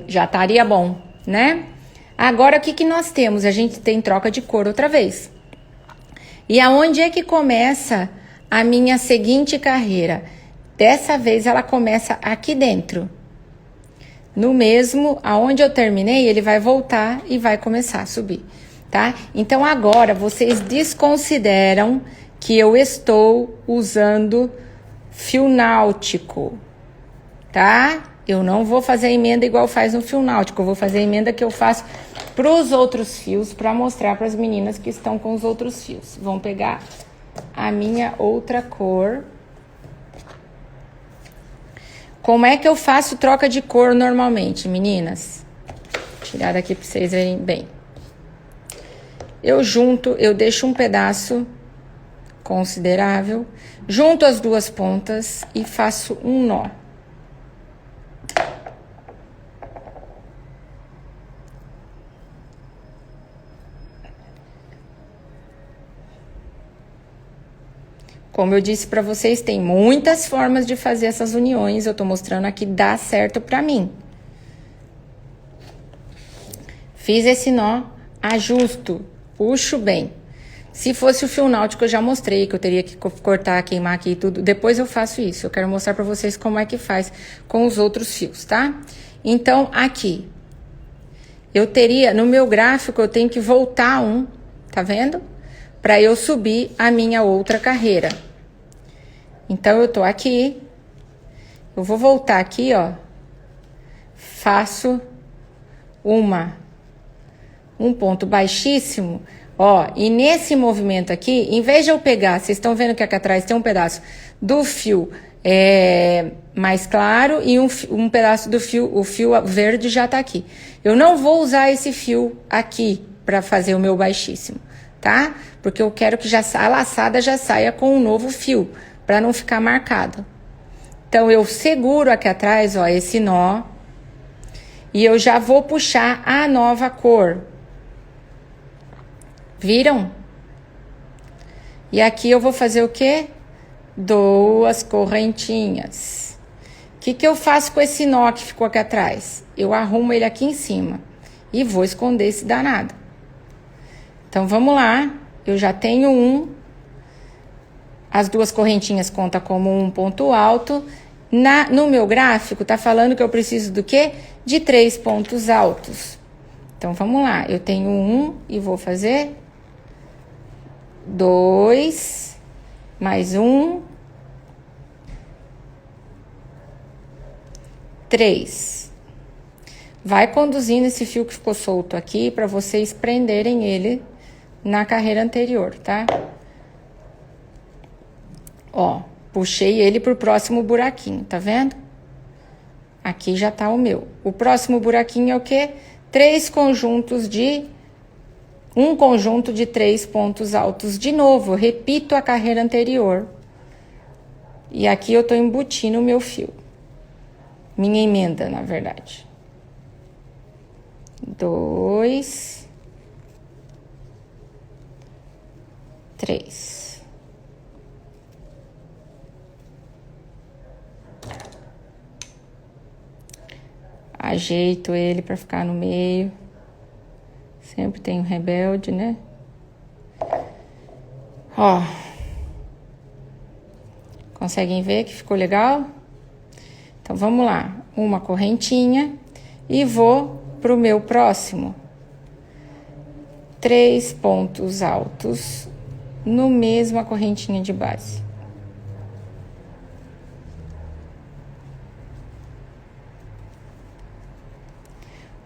Já estaria bom, né? Agora, o que que nós temos? A gente tem troca de cor outra vez. E aonde é que começa a minha seguinte carreira? Dessa vez, ela começa aqui dentro. No mesmo, aonde eu terminei, ele vai voltar e vai começar a subir, tá? Então, agora, vocês desconsideram que eu estou usando fio náutico, tá? Eu não vou fazer a emenda igual faz no fio náutico, eu vou fazer a emenda que eu faço para os outros fios, para mostrar para as meninas que estão com os outros fios. Vão pegar a minha outra cor. Como é que eu faço troca de cor normalmente, meninas? Vou tirar daqui para vocês verem bem. Eu deixo um pedaço considerável, junto as duas pontas e faço um nó. Como eu disse para vocês, tem muitas formas de fazer essas uniões. Eu tô mostrando aqui, dá certo para mim. Fiz esse nó, ajusto, puxo bem. Se fosse o fio náutico, eu já mostrei que eu teria que cortar, queimar aqui e tudo. Depois eu faço isso. Eu quero mostrar para vocês como é que faz com os outros fios, tá? Então, aqui, eu teria, no meu gráfico, eu tenho que voltar um, tá vendo? Para eu subir a minha outra carreira. Então, eu tô aqui, eu vou voltar aqui, ó, faço um ponto baixíssimo, ó, e nesse movimento aqui, em vez de eu pegar, vocês estão vendo que aqui atrás tem um pedaço do fio mais claro e um pedaço do fio, o fio verde já tá aqui. Eu não vou usar esse fio aqui para fazer o meu baixíssimo, tá? Porque eu quero que a laçada já saia com um novo fio, para não ficar marcado. Então, eu seguro aqui atrás, ó, esse nó, e eu já vou puxar a nova cor. Viram? E aqui eu vou fazer o quê? 2 correntinhas. O que eu faço com esse nó que ficou aqui atrás? Eu arrumo ele aqui em cima e vou esconder esse danado. Então, vamos lá. Eu já tenho as 2 correntinhas conta como um ponto alto. No meu gráfico, tá falando que eu preciso do quê? De 3 pontos altos. Então, vamos lá. Eu tenho 1 e vou fazer 2, mais 1, 3. Vai conduzindo esse fio que ficou solto aqui para vocês prenderem ele na carreira anterior, tá? Ó, puxei ele pro próximo buraquinho, tá vendo? Aqui já tá o meu. O próximo buraquinho é o quê? 3 conjuntos de... Um conjunto de 3 pontos altos. De novo, eu repito a carreira anterior. E aqui eu tô embutindo o meu fio. Minha emenda, na verdade. 2, 3. Ajeito ele para ficar no meio. Sempre tem um rebelde, né? Ó. Conseguem ver que ficou legal? Então, vamos lá. Uma correntinha e vou pro meu próximo. 3 pontos altos no mesma correntinha de base.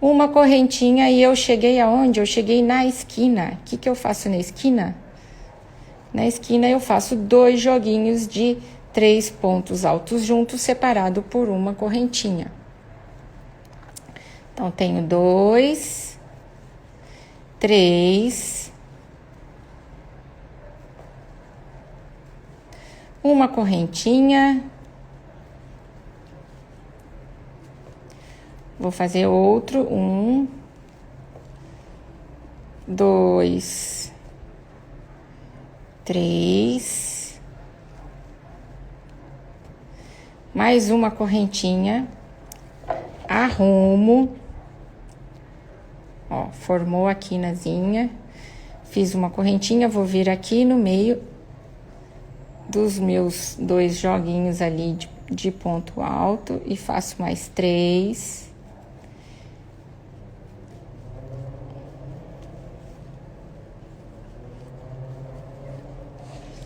Uma correntinha e eu cheguei aonde? Eu cheguei na esquina. O que eu faço na esquina? Na esquina eu faço 2 joguinhos de 3 pontos altos juntos, separado por uma correntinha. Então, tenho 2 3, uma correntinha, vou fazer outro, 1, 2, 3, mais uma correntinha, arrumo, ó, formou a quinazinha, fiz uma correntinha, vou vir aqui no meio dos meus 2 joguinhos ali de ponto alto e faço mais 3.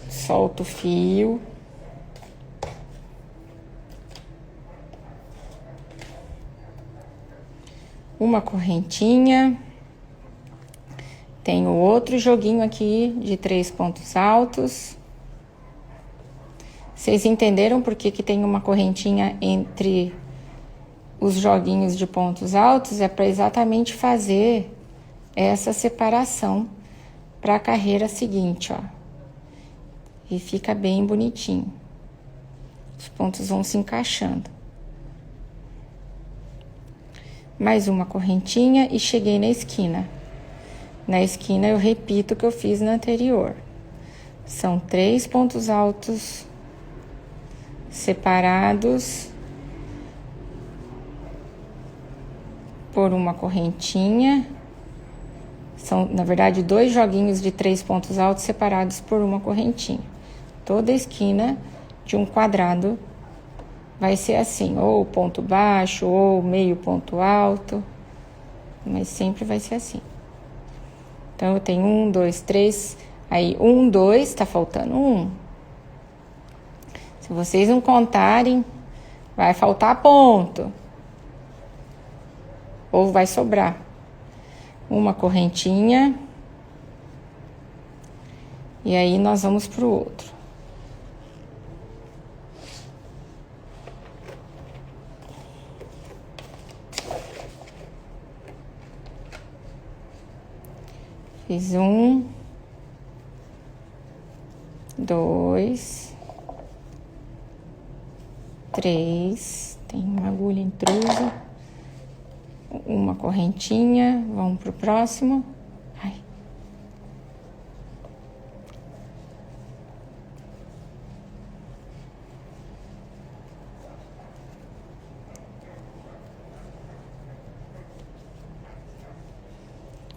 Solto o fio. Uma correntinha. Tenho outro joguinho aqui de 3 pontos altos. Vocês entenderam por que tem uma correntinha entre os joguinhos de pontos altos? É para exatamente fazer essa separação para a carreira seguinte, ó. E fica bem bonitinho. Os pontos vão se encaixando. Mais uma correntinha e cheguei na esquina. Na esquina eu repito o que eu fiz na anterior. São 3 pontos altos separados por uma correntinha. São, na verdade, 2 joguinhos de 3 pontos altos separados por uma correntinha. Toda esquina de um quadrado vai ser assim, ou ponto baixo, ou meio ponto alto, mas sempre vai ser assim. Então, eu tenho 1, 2, 3, aí 1, 2, tá faltando 1. Se vocês não contarem, vai faltar ponto. Ou vai sobrar. Uma correntinha. E aí, nós vamos pro outro. Fiz 1, 2, 3, tem uma agulha intrusa, uma correntinha, vamos pro próximo. Ai.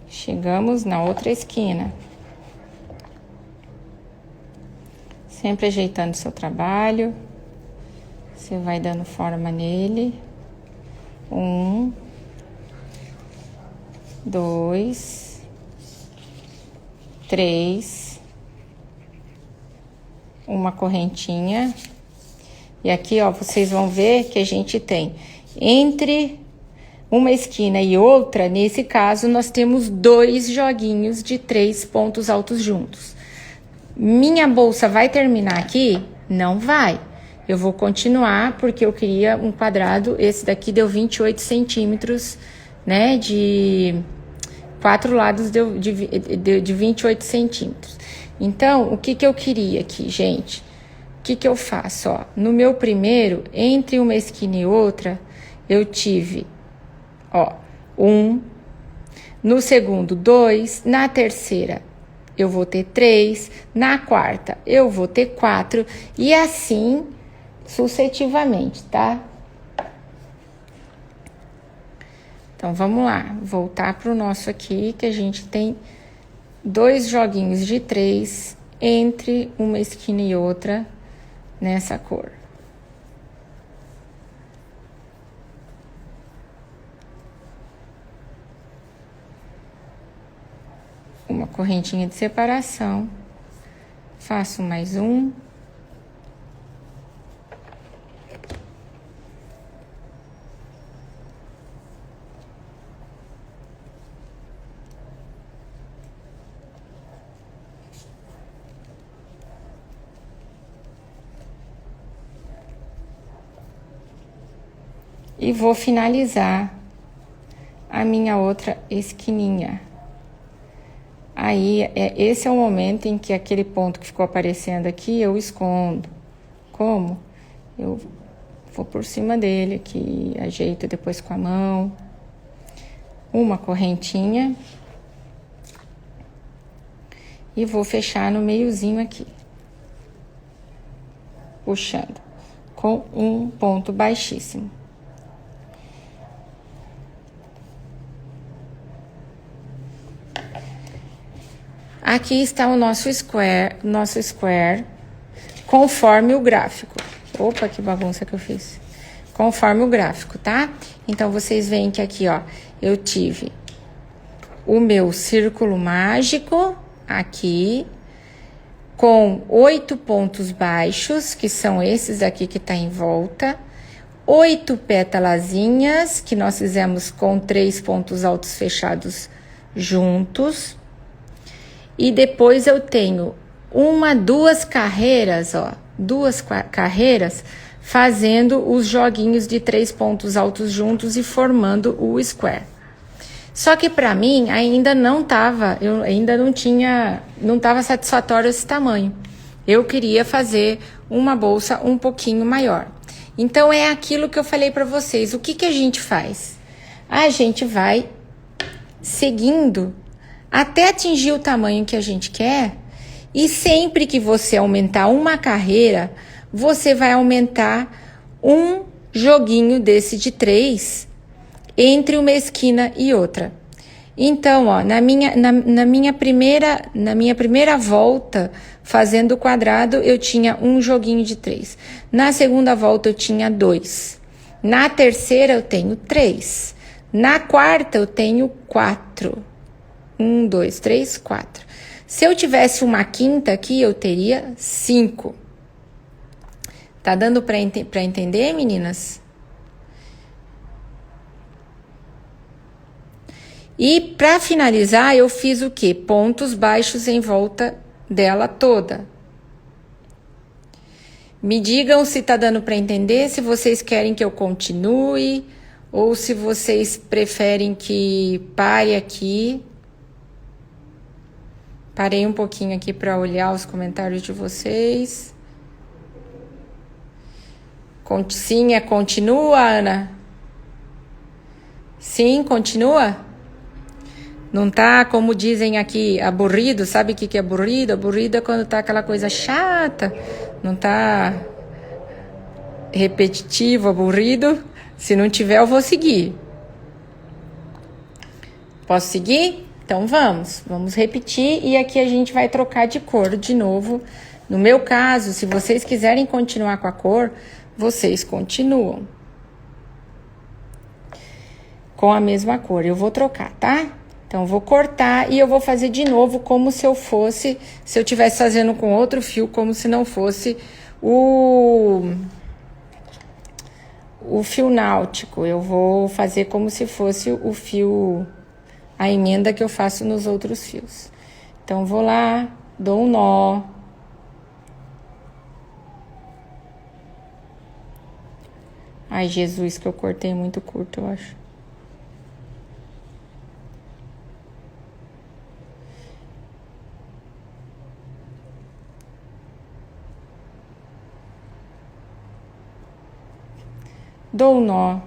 Chegamos na outra esquina. Sempre ajeitando seu trabalho. Você vai dando forma nele. 1, 2, 3. Uma correntinha. E aqui, ó, vocês vão ver que a gente tem entre uma esquina e outra, nesse caso, nós temos 2 joguinhos de 3 pontos altos juntos. Minha bolsa vai terminar aqui? Não vai. Eu vou continuar, porque eu queria um quadrado, esse daqui deu 28 centímetros, né, de 4 lados deu de 28 centímetros. Então, o que eu queria aqui, gente? O que eu faço, ó? No meu primeiro, entre uma esquina e outra, eu tive, ó, 1, no segundo 2, na terceira eu vou ter 3, na quarta eu vou ter 4 e assim sucessivamente, tá? Então, vamos lá, voltar pro nosso aqui, que a gente tem 2 joguinhos de 3 entre uma esquina e outra nessa cor. Uma correntinha de separação, faço mais 1. E vou finalizar a minha outra esquininha. Aí, esse é o momento em que aquele ponto que ficou aparecendo aqui, eu escondo. Como? Eu vou por cima dele aqui, ajeito depois com a mão. Uma correntinha. E vou fechar no meiozinho aqui. Puxando. Com um ponto baixíssimo. Aqui está o nosso square, conforme o gráfico. Opa, que bagunça que eu fiz. Conforme o gráfico, tá? Então, vocês veem que aqui, ó, eu tive o meu círculo mágico aqui, com 8 pontos baixos, que são esses aqui que tá em volta. 8 pétalazinhas, que nós fizemos com 3 pontos altos fechados juntos. E depois eu tenho duas carreiras, ó, duas carreiras fazendo os joguinhos de 3 pontos altos juntos e formando o square. Só que para mim ainda não tava, eu ainda não tava satisfatório esse tamanho. Eu queria fazer uma bolsa um pouquinho maior. Então é aquilo que eu falei para vocês. O que a gente faz? A gente vai seguindo até atingir o tamanho que a gente quer, e sempre que você aumentar uma carreira, você vai aumentar um joguinho desse de 3 entre uma esquina e outra. Então, ó, na minha primeira volta fazendo o quadrado, eu tinha um joguinho de 3. Na segunda volta eu tinha 2. Na terceira eu tenho 3. Na quarta eu tenho 4. 1, 2, 3, 4. Se eu tivesse uma quinta aqui, eu teria 5. Tá dando pra entender, meninas? E para finalizar, eu fiz o quê? Pontos baixos em volta dela toda. Me digam se tá dando para entender, se vocês querem que eu continue ou se vocês preferem que pare aqui. Parei um pouquinho aqui para olhar os comentários de vocês. Sim, continua, Ana? Sim, continua? Não tá, como dizem aqui, aburrido? Sabe o que é aburrido? Aburrido é quando tá aquela coisa chata, não tá repetitivo, aburrido. Se não tiver, eu vou seguir. Posso seguir? Então vamos repetir e aqui a gente vai trocar de cor de novo. No meu caso, se vocês quiserem continuar com a cor, vocês continuam com a mesma cor. Eu vou trocar, tá? Então, eu vou cortar e eu vou fazer de novo como se eu estivesse fazendo com outro fio, como se não fosse o fio náutico. Eu vou fazer como se fosse o fio, a emenda que eu faço nos outros fios. Então, vou lá, dou um nó. Ai, Jesus, que eu cortei muito curto, eu acho. Dou um nó.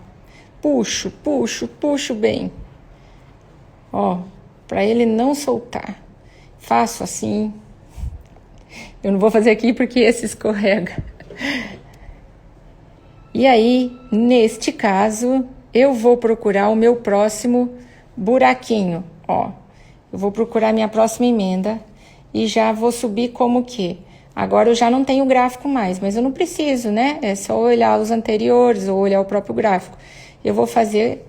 Puxo bem. Ó, pra ele não soltar. Faço assim. Eu não vou fazer aqui porque esse escorrega. E aí, neste caso, eu vou procurar o meu próximo buraquinho, ó. Eu vou procurar minha próxima emenda e já vou subir como que? Agora eu já não tenho gráfico mais, mas eu não preciso, né? É só olhar os anteriores ou olhar o próprio gráfico. Eu vou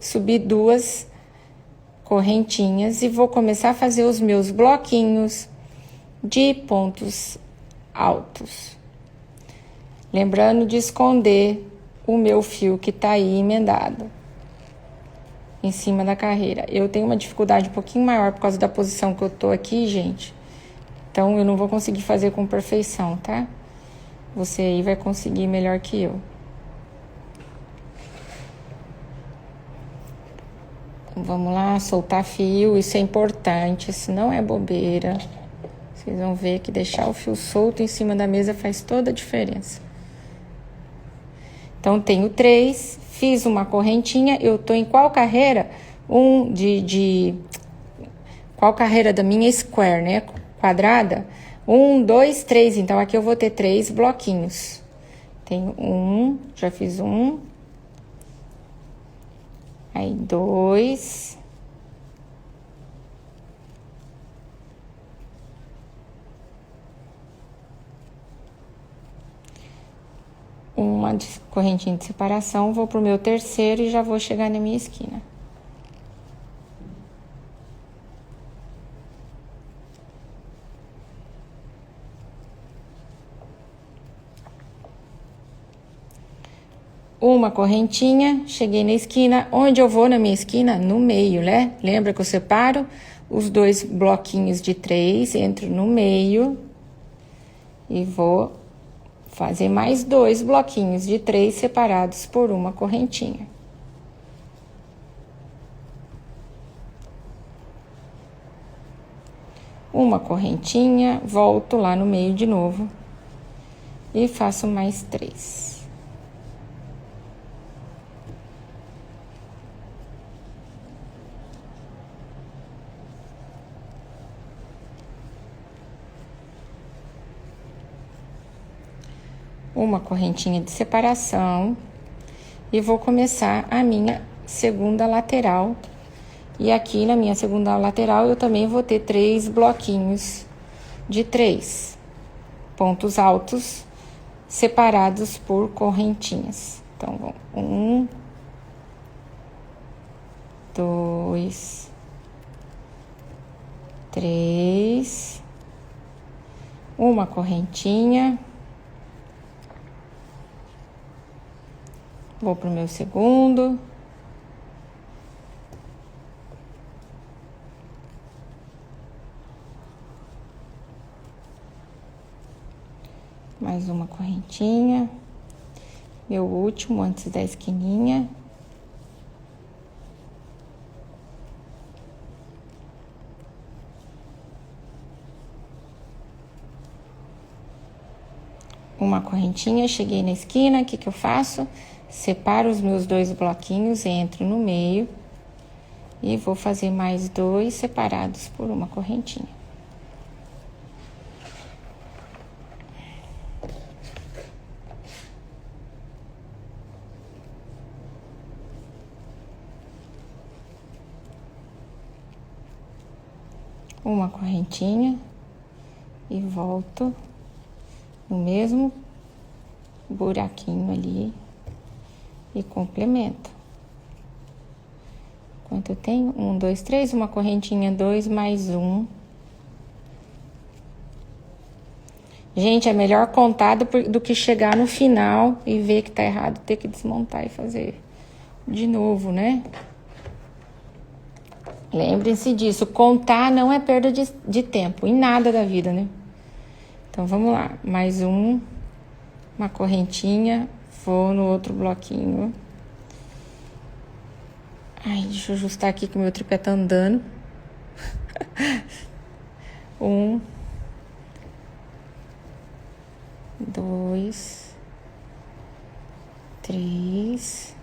subir 2 correntinhas e vou começar a fazer os meus bloquinhos de pontos altos. Lembrando de esconder o meu fio que tá aí emendado em cima da carreira. Eu tenho uma dificuldade um pouquinho maior por causa da posição que eu tô aqui, gente. Então, eu não vou conseguir fazer com perfeição, tá? Você aí vai conseguir melhor que eu. Vamos lá, soltar fio, isso é importante, isso não é bobeira. Vocês vão ver que deixar o fio solto em cima da mesa faz toda a diferença. Então, tenho 3, fiz uma correntinha, eu tô em qual carreira? Qual carreira da minha square, né? Quadrada? 1, 2, 3, então aqui eu vou ter 3 bloquinhos. Tenho 1, já fiz 1. Aí, 2. Uma correntinha de separação, vou pro meu terceiro e já vou chegar na minha esquina. Uma correntinha, cheguei na esquina. Onde eu vou na minha esquina? No meio, né? Lembra que eu separo os 2 bloquinhos de 3, entro no meio e vou fazer mais 2 bloquinhos de 3 separados por uma correntinha. Uma correntinha, volto lá no meio de novo e faço mais 3. Uma correntinha de separação e vou começar a minha segunda lateral. E aqui na minha segunda lateral eu também vou ter 3 bloquinhos de 3 pontos altos separados por correntinhas. Então, vamos 1, 2, 3, uma correntinha. Vou pro meu segundo. Mais uma correntinha. Meu último antes da esquininha. Uma correntinha, cheguei na esquina, o que que eu faço? Separo os meus 2 bloquinhos, entro no meio e vou fazer mais 2 separados por uma correntinha. Uma correntinha e volto no mesmo buraquinho ali e complemento. Quanto eu tenho? 1, 2, 3, uma correntinha, 2 mais 1. Gente, é melhor contar do que chegar no final e ver que tá errado, ter que desmontar e fazer de novo, né? Lembrem-se disso, contar não é perda de tempo, em nada da vida, né? Então, vamos lá, mais uma correntinha, vou no outro bloquinho. Ai, deixa eu ajustar aqui que o meu tripé tá andando. 1, 2, 3,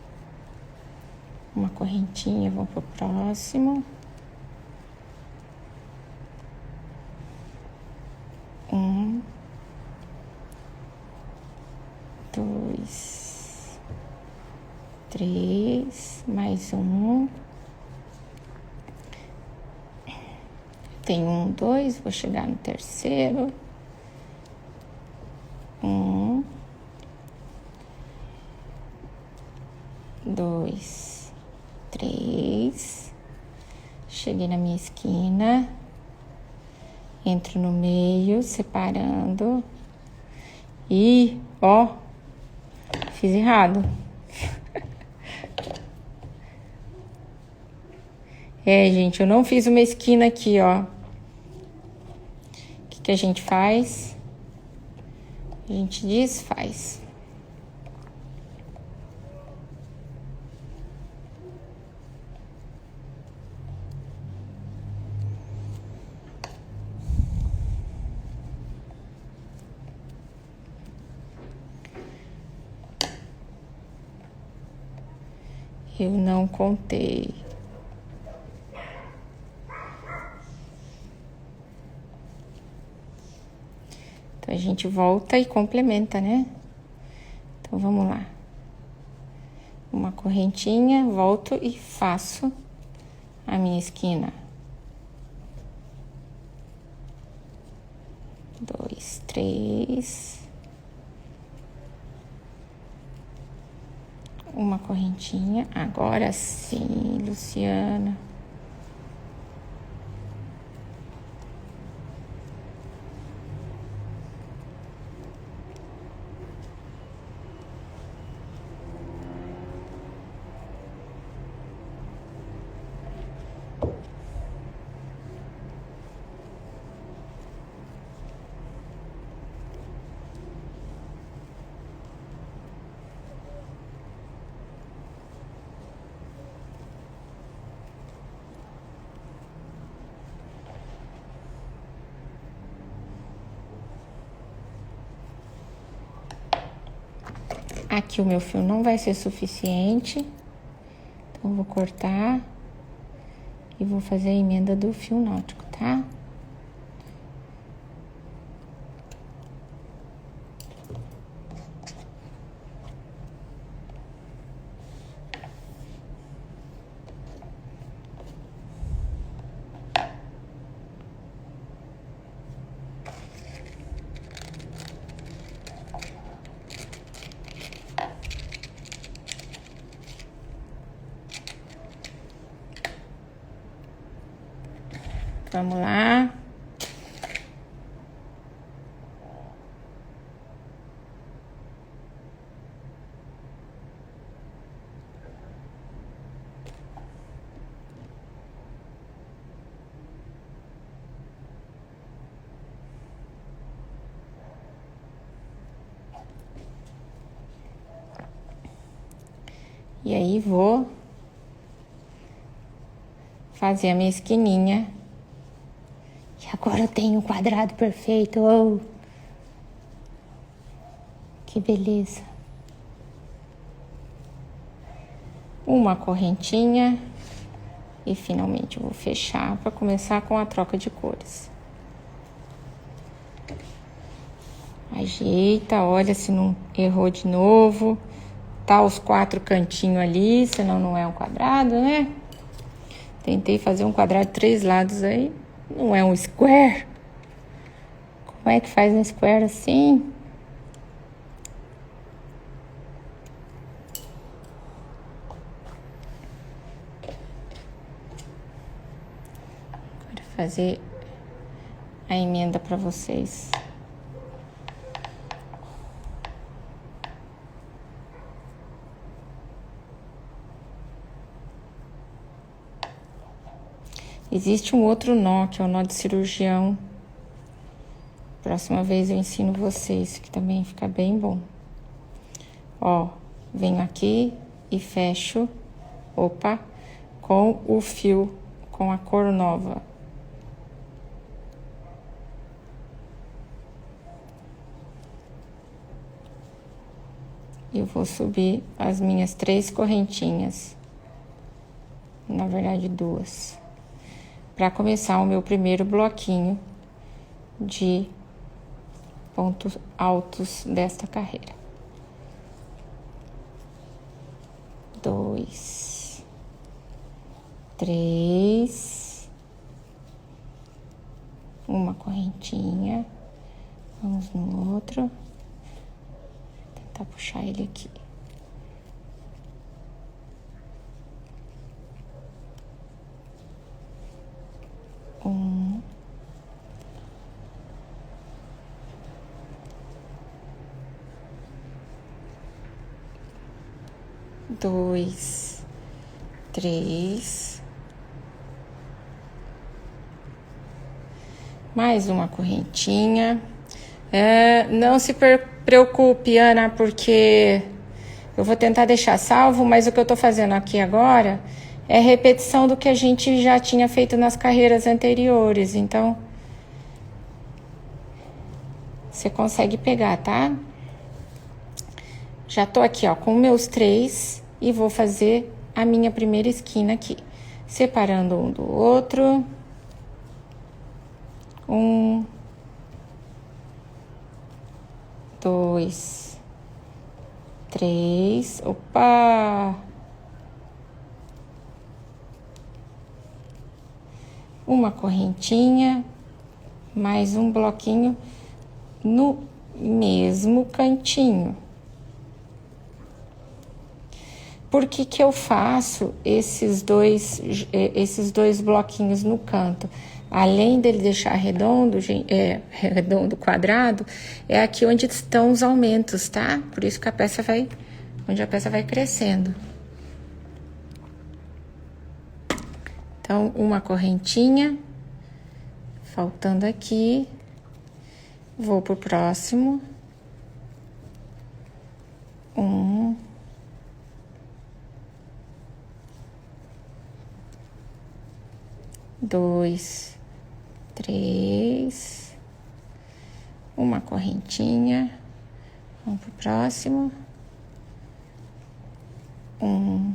uma correntinha, vou pro próximo. 1, 2, 3, mais 1. Tem 1, 2, vou chegar no terceiro. 1, 2, 3. Cheguei na minha esquina. Entro no meio, separando. E, ó, fiz errado. É, gente, eu não fiz uma esquina aqui, ó. O que a gente faz? A gente desfaz. Eu não contei. Então, a gente volta e complementa, né? Então, vamos lá. Uma correntinha, volto e faço a minha esquina. 2, 3. Uma correntinha. Agora sim, Luciana. Aqui o meu fio não vai ser suficiente, então vou cortar e vou fazer a emenda do fio náutico, tá? Vamos lá. E aí, vou fazer a minha esquininha. E agora eu tenho um quadrado perfeito. Oh, que beleza. Uma correntinha. E finalmente eu vou fechar para começar com a troca de cores. Ajeita, olha se não errou de novo. Tá os 4 cantinhos ali, senão não é um quadrado, né? Tentei fazer um quadrado de 3 lados aí. Não é um square. Como é que faz um square assim? Agora fazer a emenda para vocês. Existe um outro nó, que é o nó de cirurgião. Próxima vez eu ensino vocês, que também fica bem bom. Ó, venho aqui e fecho, opa, com o fio, com a cor nova. Eu vou subir as minhas 3 correntinhas. Na verdade, 2. Para começar o meu primeiro bloquinho de pontos altos desta carreira. 2, 3, uma correntinha, vamos no outro, vou tentar puxar ele aqui. Um, 2, 3, mais uma correntinha. Não se preocupe, Ana, porque eu vou tentar deixar salvo, mas o que eu tô fazendo aqui agora é repetição do que a gente já tinha feito nas carreiras anteriores, então você consegue pegar, tá? Já tô aqui, ó, com meus 3 e vou fazer a minha primeira esquina aqui, separando um do outro. 1, 2, 3, opa! Uma correntinha, mais um bloquinho no mesmo cantinho. Por que que eu faço esses dois bloquinhos no canto? Além dele deixar redondo, redondo, quadrado, é aqui onde estão os aumentos, tá? Por isso que onde a peça vai crescendo. Então, uma correntinha, faltando aqui, vou pro próximo. 1, 2, 3, uma correntinha, vamos pro próximo. 1,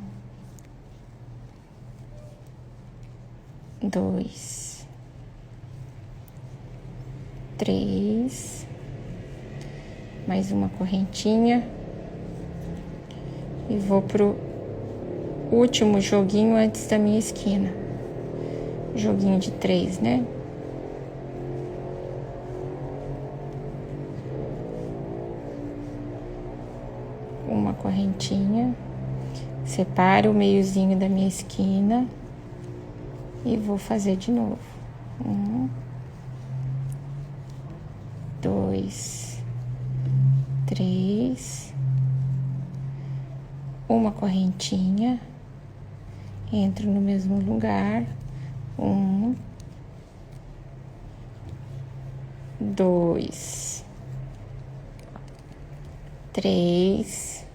2, 3, mais uma correntinha e vou pro último joguinho antes da minha esquina. Joguinho de 3, né? Uma correntinha, separo o meiozinho da minha esquina e vou fazer de novo. 1, 2, 3, uma correntinha, entro no mesmo lugar. 1, 2, 3,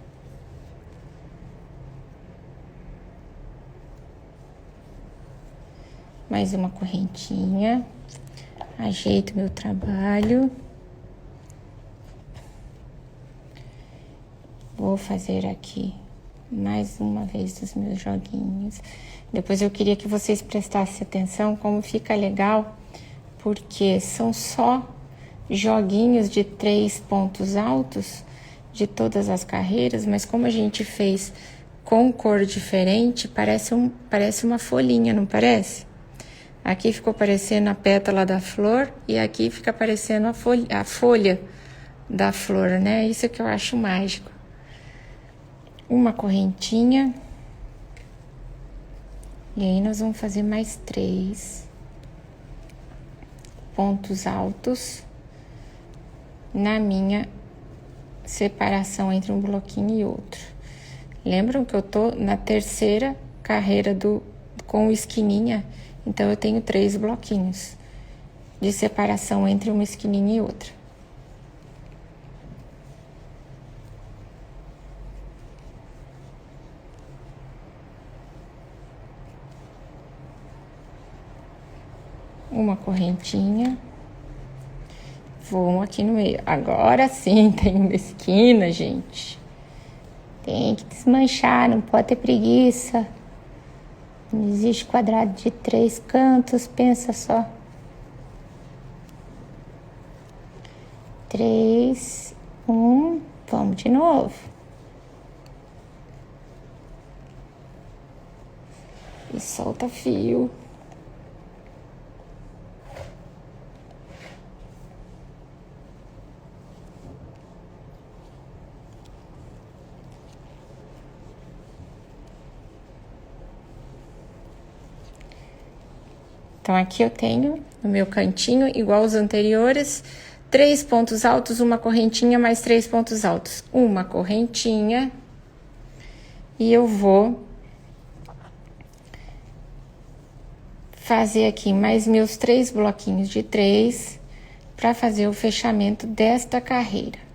mais uma correntinha, ajeito meu trabalho, vou fazer aqui mais uma vez os meus joguinhos. Depois eu queria que vocês prestassem atenção como fica legal, porque são só joguinhos de 3 pontos altos de todas as carreiras, mas como a gente fez com cor diferente, parece uma folhinha, não parece? Aqui ficou parecendo a pétala da flor e aqui fica parecendo a folha da flor, né? Isso que eu acho mágico. Uma correntinha. E aí nós vamos fazer mais 3 pontos altos na minha separação entre um bloquinho e outro. Lembram que eu tô na terceira carreira com esquininha, então eu tenho 3 bloquinhos de separação entre uma esquininha e outra. Uma correntinha, vou aqui no meio. Agora sim, tem uma esquina, gente. Tem que desmanchar, não pode ter preguiça. Não existe quadrado de 3 cantos, pensa só. 3, 1, vamos de novo. E solta fio. Então, aqui eu tenho no meu cantinho, igual os anteriores, 3 pontos altos, uma correntinha, mais 3 pontos altos. Uma correntinha. E eu vou fazer aqui mais meus 3 bloquinhos de 3 para fazer o fechamento desta carreira.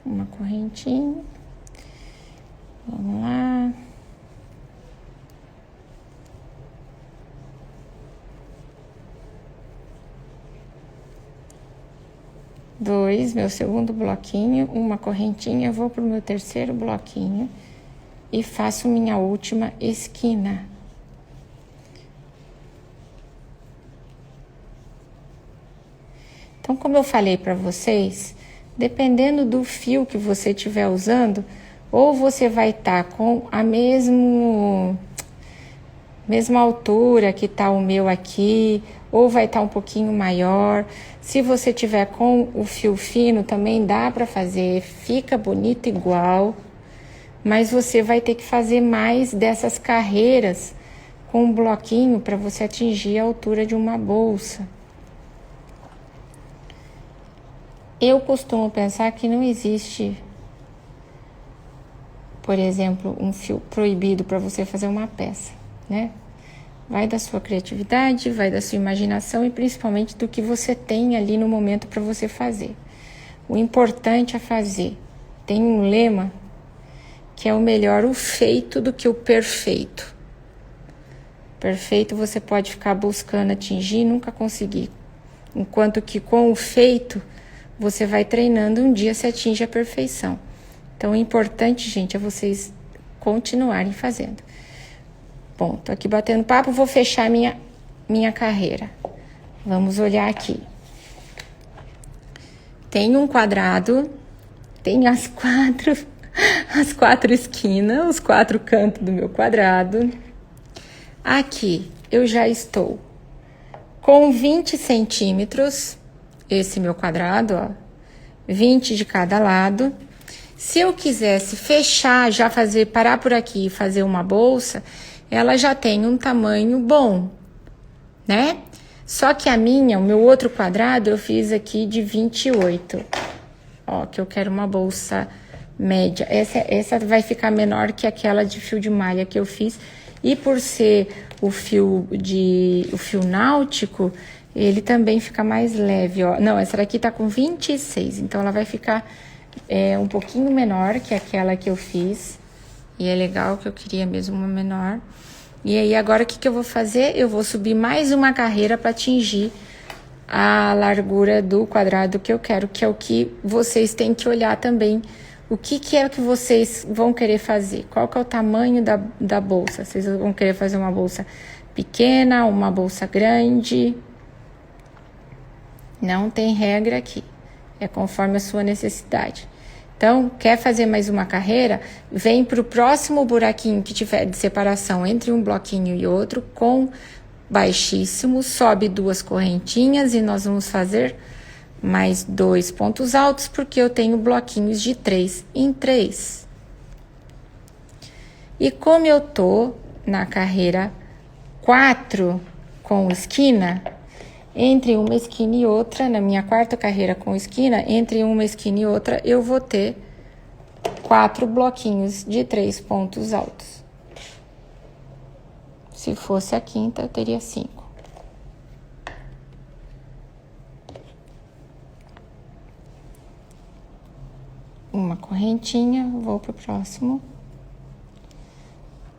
Uma correntinha, vamos lá, 2, meu segundo bloquinho, uma correntinha, vou pro meu terceiro bloquinho e faço minha última esquina. Então, como eu falei para vocês, dependendo do fio que você estiver usando, ou você vai estar com a mesma altura que tá o meu aqui, ou vai estar um pouquinho maior. Se você tiver com o fio fino, também dá para fazer, fica bonito igual, mas você vai ter que fazer mais dessas carreiras com um bloquinho para você atingir a altura de uma bolsa. Eu costumo pensar que não existe, por exemplo, um fio proibido para você fazer uma peça, né? Vai da sua criatividade, vai da sua imaginação e principalmente do que você tem ali no momento para você fazer. O importante é fazer. Tem um lema que é o melhor o feito do que o perfeito. Perfeito você pode ficar buscando atingir e nunca conseguir. Enquanto que com o feito você vai treinando, um dia você atinge a perfeição. Então, o importante, gente, é vocês continuarem fazendo. Bom, tô aqui batendo papo, vou fechar minha carreira. Vamos olhar aqui. Tem um quadrado, tem as quatro esquinas, os 4 cantos do meu quadrado. Aqui, eu já estou com 20 centímetros, esse meu quadrado, ó, 20 de cada lado. Se eu quisesse fechar, já parar por aqui e fazer uma bolsa, ela já tem um tamanho bom, né? Só que o meu outro quadrado, eu fiz aqui de 28. Ó, que eu quero uma bolsa média. Essa vai ficar menor que aquela de fio de malha que eu fiz. E por ser o fio náutico, ele também fica mais leve, ó. Não, essa daqui tá com 26, então ela vai ficar um pouquinho menor que aquela que eu fiz. E é legal, que eu queria mesmo uma menor. E aí, agora, o que eu vou fazer? Eu vou subir mais uma carreira para atingir a largura do quadrado que eu quero, que é o que vocês têm que olhar também. O que é que vocês vão querer fazer? Qual que é o tamanho da bolsa? Vocês vão querer fazer uma bolsa pequena, uma bolsa grande? Não tem regra aqui. É conforme a sua necessidade. Então, quer fazer mais uma carreira? Vem para o próximo buraquinho que tiver de separação entre um bloquinho e outro, com baixíssimo, sobe 2 correntinhas e nós vamos fazer mais 2 pontos altos, porque eu tenho bloquinhos de 3 em 3. E como eu tô na carreira 4 com esquina, entre uma esquina e outra, na minha quarta carreira com esquina, entre uma esquina e outra, eu vou ter 4 bloquinhos de 3 pontos altos. Se fosse a quinta, eu teria 5. Uma correntinha, vou pro próximo.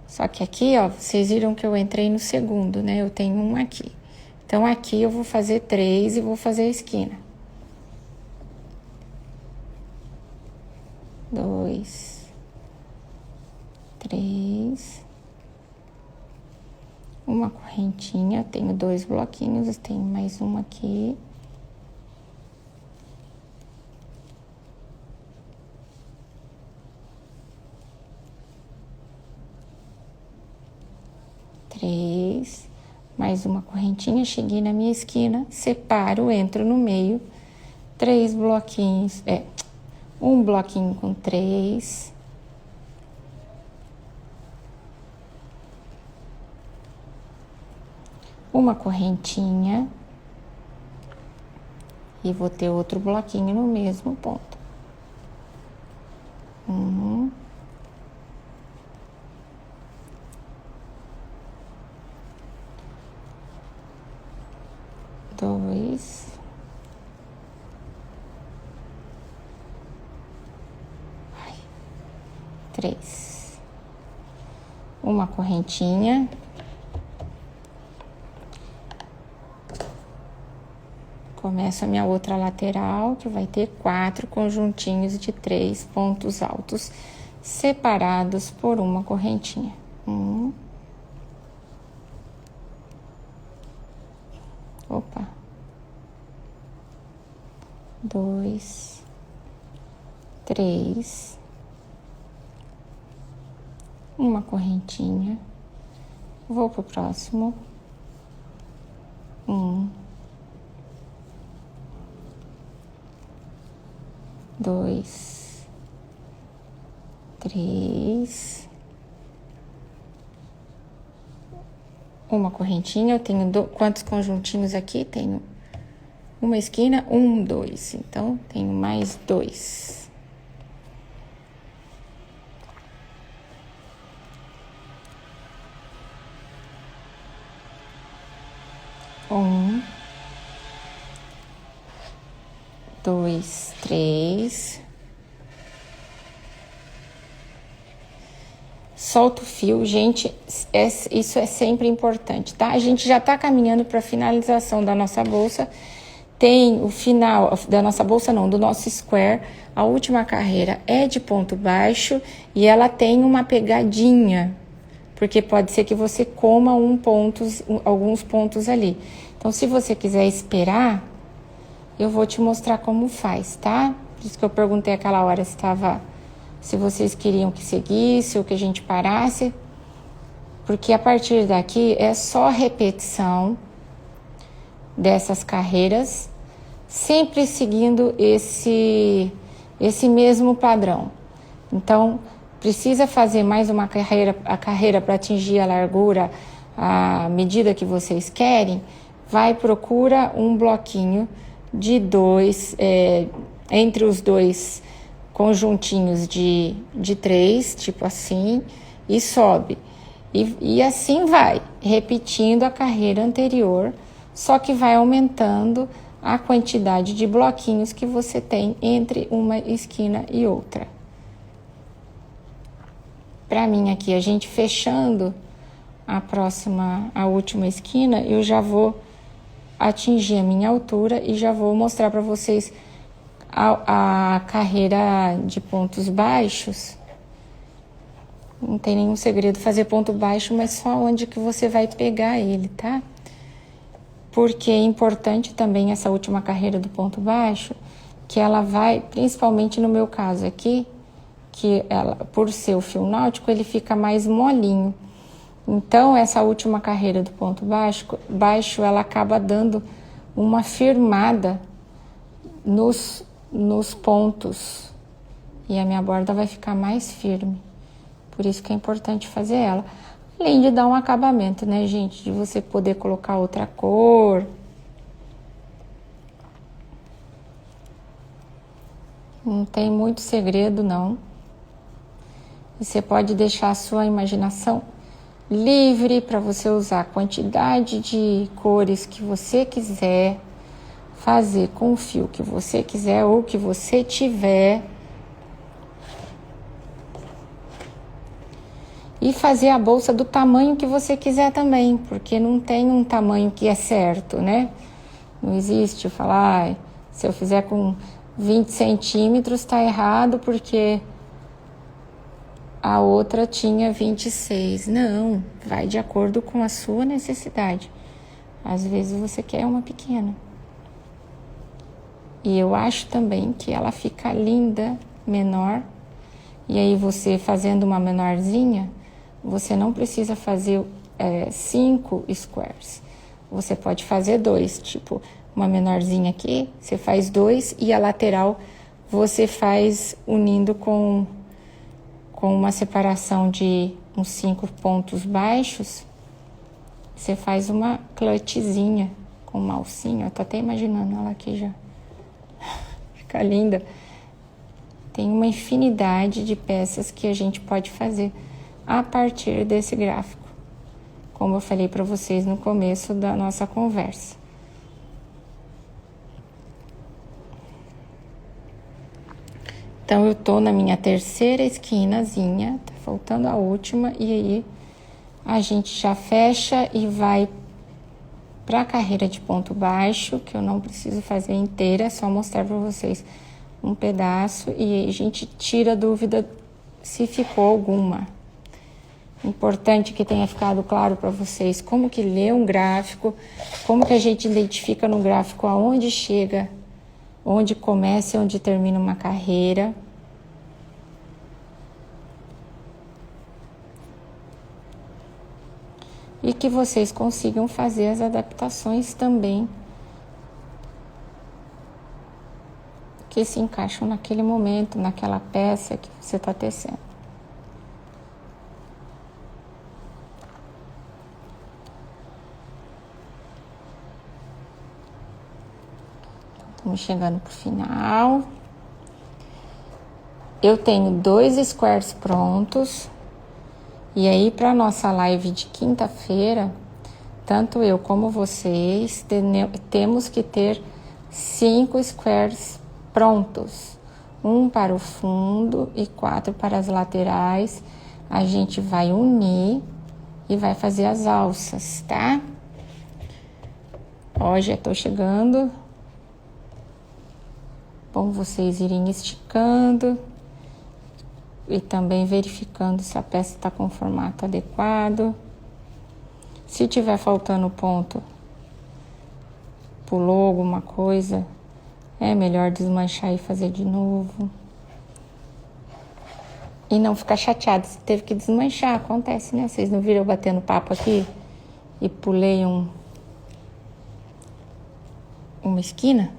Só que aqui, ó, vocês viram que eu entrei no segundo, né? Eu tenho um aqui. Então, aqui eu vou fazer 3 e vou fazer a esquina. 2, 3. Uma correntinha, tenho 2 bloquinhos, tenho mais uma aqui. Mais uma correntinha, cheguei na minha esquina, separo, entro no meio, 3 bloquinhos, um bloquinho com 3, uma correntinha e vou ter outro bloquinho no mesmo ponto. 2, 3, uma começo a minha outra lateral, que vai ter 4 conjuntinhos de 3 pontos altos, separados por uma correntinha. 2, 3, uma correntinha, vou pro próximo, 2, 3, uma correntinha. Eu tenho quantos conjuntinhos aqui? Tenho uma esquina, 1, 2, então tenho mais 2. Um, 2, 3. Solta o fio, gente, isso é sempre importante, tá? A gente já tá caminhando para a finalização da nossa bolsa. Tem o final da nossa bolsa, não, do nosso square. A última carreira é de ponto baixo e ela tem uma pegadinha, porque pode ser que você coma alguns pontos ali. Então, se você quiser esperar, eu vou te mostrar como faz, tá? Por isso que eu perguntei aquela hora se vocês queriam que seguisse ou que a gente parasse, porque a partir daqui é só repetição dessas carreiras, sempre seguindo esse mesmo padrão. Então, precisa fazer mais uma carreira para atingir a largura, a medida que vocês querem, procura um bloquinho de 2, entre os 2 conjuntinhos de 3, tipo assim, e sobe. E assim vai, repetindo a carreira anterior, só que vai aumentando a quantidade de bloquinhos que você tem entre uma esquina e outra. Para mim aqui, a gente fechando a última esquina, eu já vou atingir a minha altura e já vou mostrar para vocês a carreira de pontos baixos. Não tem nenhum segredo fazer ponto baixo, mas só onde que você vai pegar ele, tá? Porque é importante também essa última carreira do ponto baixo, que ela vai, principalmente no meu caso aqui, que ela, por ser o fio náutico, ele fica mais molinho. Então, essa última carreira do ponto baixo, ela acaba dando uma firmada nos pontos. E a minha borda vai ficar mais firme. Por isso que é importante fazer ela. Além de dar um acabamento, né, gente? De você poder colocar outra cor. Não tem muito segredo, não. E você pode deixar a sua imaginação livre para você usar a quantidade de cores que você quiser, fazer com o fio que você quiser ou que você tiver. E fazer a bolsa do tamanho que você quiser também, porque não tem um tamanho que é certo, né? Não existe falar, se eu fizer com 20 centímetros tá errado porque a outra tinha 26. Não, vai de acordo com a sua necessidade. Às vezes você quer uma pequena. E eu acho também que ela fica linda, menor. E aí você fazendo uma menorzinha, você não precisa fazer 5 squares. Você pode fazer 2, tipo uma menorzinha aqui, você faz 2 e a lateral você faz unindo com uma separação de uns 5 pontos baixos. Você faz uma clutchzinha com uma alcinha. Eu tô até imaginando ela aqui já. Fica linda. Tem uma infinidade de peças que a gente pode fazer a partir desse gráfico, como eu falei para vocês no começo da nossa conversa. Então, eu tô na minha terceira esquinazinha, tá faltando a última, e aí a gente já fecha e vai para a carreira de ponto baixo, que eu não preciso fazer inteira, é só mostrar para vocês um pedaço e a gente tira a dúvida se ficou alguma. Importante que tenha ficado claro para vocês como que lê um gráfico, como que a gente identifica no gráfico aonde chega, onde começa e onde termina uma carreira. E que vocês consigam fazer as adaptações também que se encaixam naquele momento, naquela peça que você está tecendo. Estamos chegando para o final. Eu tenho 2 squares prontos. E aí, para nossa live de quinta-feira, tanto eu como vocês temos que ter 5 squares prontos. 1 para o fundo e 4 para as laterais. A gente vai unir e vai fazer as alças, tá? Ó, já tô chegando. Bom vocês irem esticando e também verificando se a peça está com o formato adequado. Se tiver faltando ponto, pulou alguma coisa, é melhor desmanchar e fazer de novo. E não ficar chateado se teve que desmanchar, acontece, né? Vocês não viram eu batendo papo aqui e pulei uma esquina?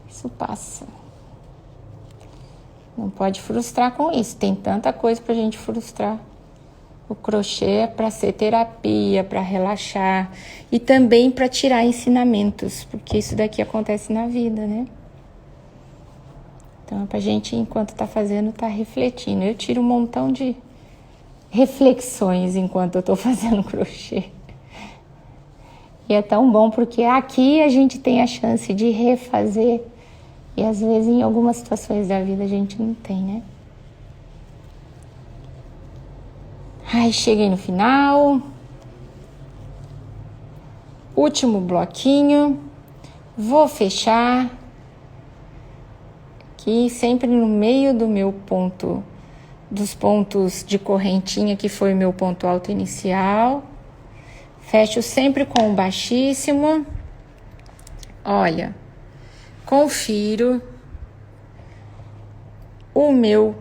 Isso passa. Não pode frustrar com isso. Tem tanta coisa pra gente frustrar. O crochê é para ser terapia, para relaxar e também para tirar ensinamentos, porque isso daqui acontece na vida, né? Então, pra gente, enquanto tá fazendo, tá refletindo. Eu tiro um montão de reflexões enquanto eu tô fazendo crochê. E é tão bom porque aqui a gente tem a chance de refazer. E às vezes em algumas situações da vida a gente não tem, né? Ai, cheguei no final. Último bloquinho. Vou fechar. Aqui sempre no meio do meu ponto, dos pontos de correntinha que foi o meu ponto alto inicial. Fecho sempre com o baixíssimo. Olha. Confiro, o meu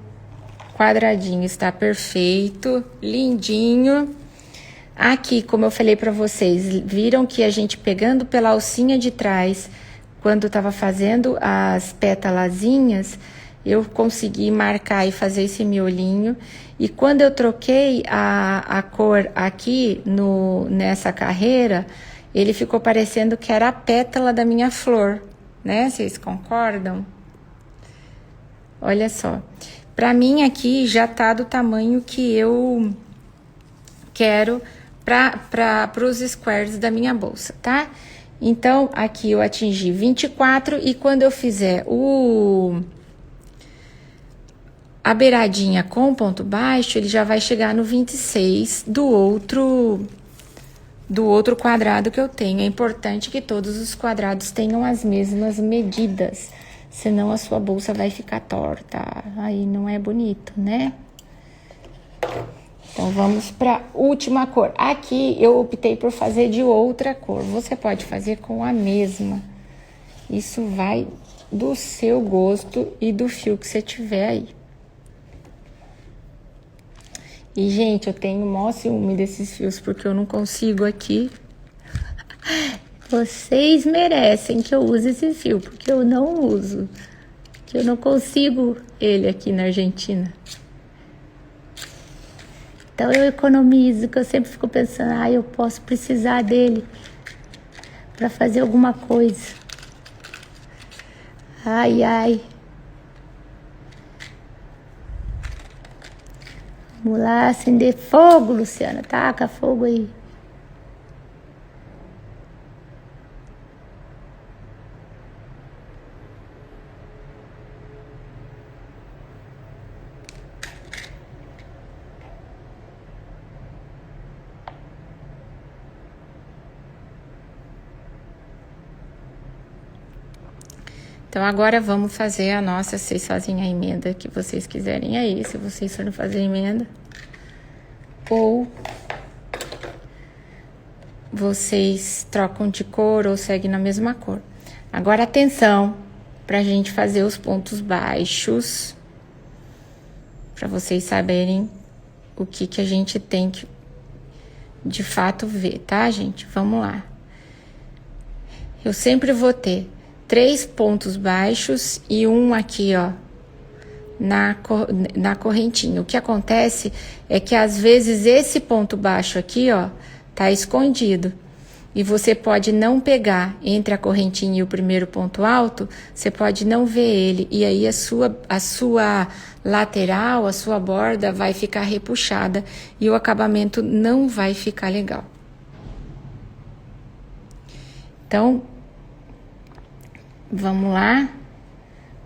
quadradinho está perfeito, lindinho. Aqui, como eu falei para vocês, viram que a gente pegando pela alcinha de trás, quando estava fazendo as pétalazinhas, eu consegui marcar e fazer esse miolinho. E quando eu troquei a cor aqui nessa carreira, ele ficou parecendo que era a pétala da minha flor. Né? Vocês concordam? Olha só. Pra mim aqui já tá do tamanho que eu quero para os squares da minha bolsa, tá? Então, aqui eu atingi 24 e quando eu fizer a beiradinha com ponto baixo, ele já vai chegar no 26 do outro quadrado que eu tenho. É importante que todos os quadrados tenham as mesmas medidas, senão a sua bolsa vai ficar torta, aí não é bonito, né? Então, vamos para última cor. Aqui eu optei por fazer de outra cor, você pode fazer com a mesma. Isso vai do seu gosto e do fio que você tiver aí. E, gente, eu tenho o maior ciúme desses fios, porque eu não consigo aqui. Vocês merecem que eu use esse fio, porque eu não uso. Que eu não consigo ele aqui na Argentina. Então, eu economizo, que eu sempre fico pensando, eu posso precisar dele para fazer alguma coisa. Ai, ai. Vamos lá, acender fogo, Luciana. Taca fogo aí. Então, agora vamos fazer a nossa, vocês fazem a emenda que vocês quiserem aí, se vocês forem fazer a emenda. Ou vocês trocam de cor ou seguem na mesma cor. Agora, atenção, pra gente fazer os pontos baixos, pra vocês saberem o que a gente tem que, de fato, ver, tá, gente? Vamos lá. Eu sempre vou ter 3 pontos baixos e um aqui, ó, na correntinha. O que acontece é que, às vezes, esse ponto baixo aqui, ó, tá escondido. E você pode não pegar entre a correntinha e o primeiro ponto alto, você pode não ver ele. E aí, a sua lateral, a sua borda vai ficar repuxada e o acabamento não vai ficar legal. Então, vamos lá.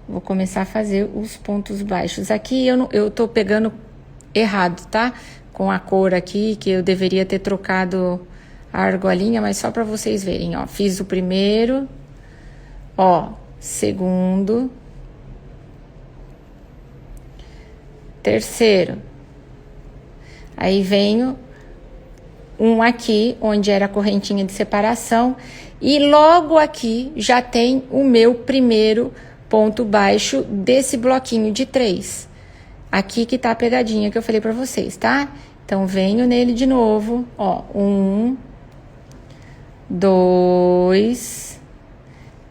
Vou começar a fazer os pontos baixos. Aqui eu tô pegando errado, tá? Com a cor aqui, que eu deveria ter trocado a argolinha, mas só pra vocês verem, ó. Fiz o primeiro, ó, segundo, terceiro. Aí venho um aqui, onde era a correntinha de separação, e logo aqui já tem o meu primeiro ponto baixo desse bloquinho de 3. Aqui que tá a pegadinha que eu falei pra vocês, tá? Então, venho nele de novo, ó, 1, 2,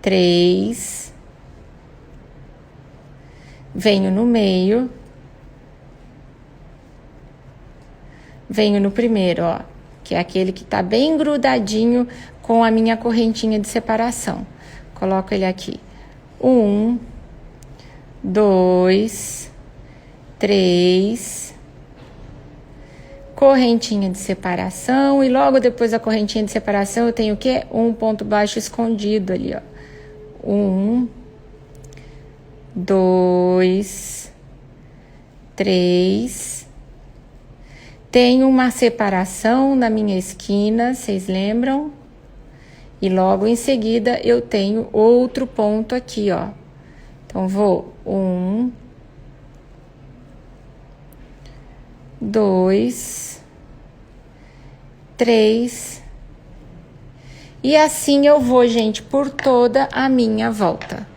3, venho no meio, venho no primeiro, ó, que é aquele que tá bem grudadinho com a minha correntinha de separação. Coloco ele aqui. 1, 2, 3, correntinha de separação, e logo depois da correntinha de separação eu tenho o quê? Um ponto baixo escondido ali, ó. 1, 2, 3. Tenho uma separação na minha esquina, vocês lembram? E logo em seguida eu tenho outro ponto aqui, ó. Então, vou 1, 2, 3. E assim eu vou, gente, por toda a minha volta.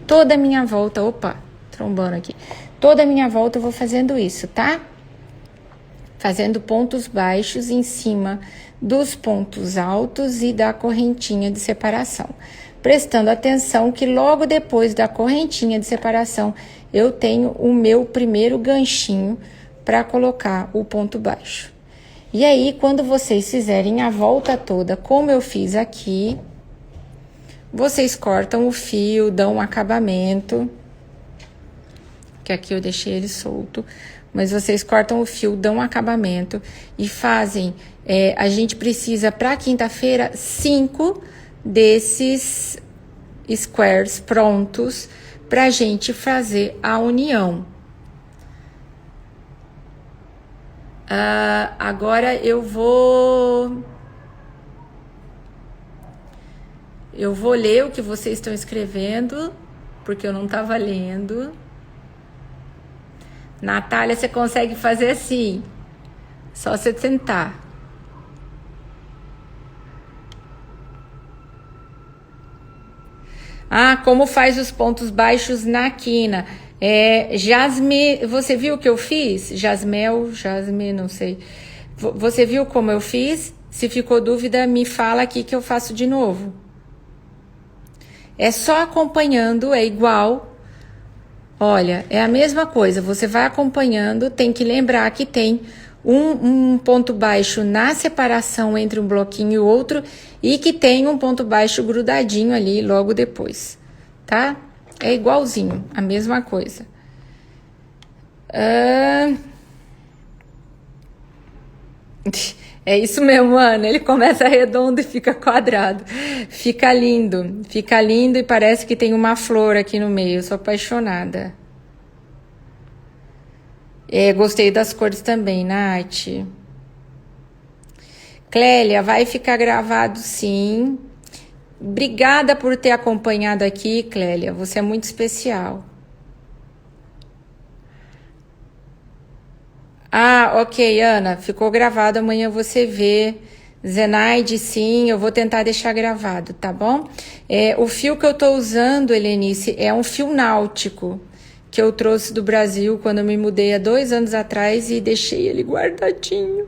Toda a minha volta, opa, trombando aqui. Toda a minha volta eu vou fazendo isso, tá? Fazendo pontos baixos em cima dos pontos altos e da correntinha de separação. Prestando atenção que logo depois da correntinha de separação, eu tenho o meu primeiro ganchinho para colocar o ponto baixo. E aí, quando vocês fizerem a volta toda, como eu fiz aqui, vocês cortam o fio, dão um acabamento, que aqui eu deixei ele solto, mas vocês cortam o fio, dão um acabamento e fazem, a gente precisa para quinta-feira 5 desses squares prontos pra gente fazer a união. Agora eu vou ler o que vocês estão escrevendo, porque eu não estava lendo. Natália, você consegue fazer assim, só você tentar. Como faz os pontos baixos na quina? Jasme, você viu o que eu fiz? Jasme, não sei. Você viu como eu fiz? Se ficou dúvida, me fala aqui que eu faço de novo. É só acompanhando, é igual. Olha, é a mesma coisa, você vai acompanhando, tem que lembrar que tem um ponto baixo na separação entre um bloquinho e o outro e que tem um ponto baixo grudadinho ali logo depois, tá? É igualzinho, a mesma coisa. É isso mesmo, Ana, ele começa redondo e fica quadrado. Fica lindo e parece que tem uma flor aqui no meio, eu sou apaixonada. Gostei das cores também, Nath. Clélia, vai ficar gravado sim. Obrigada por ter acompanhado aqui, Clélia. Você é muito especial. Ah, ok, Ana. Ficou gravado. Amanhã você vê. Zenaide, sim, eu vou tentar deixar gravado, tá bom? O fio que eu tô usando, Helenice, é um fio náutico que eu trouxe do Brasil quando eu me mudei há 2 anos atrás e deixei ele guardadinho,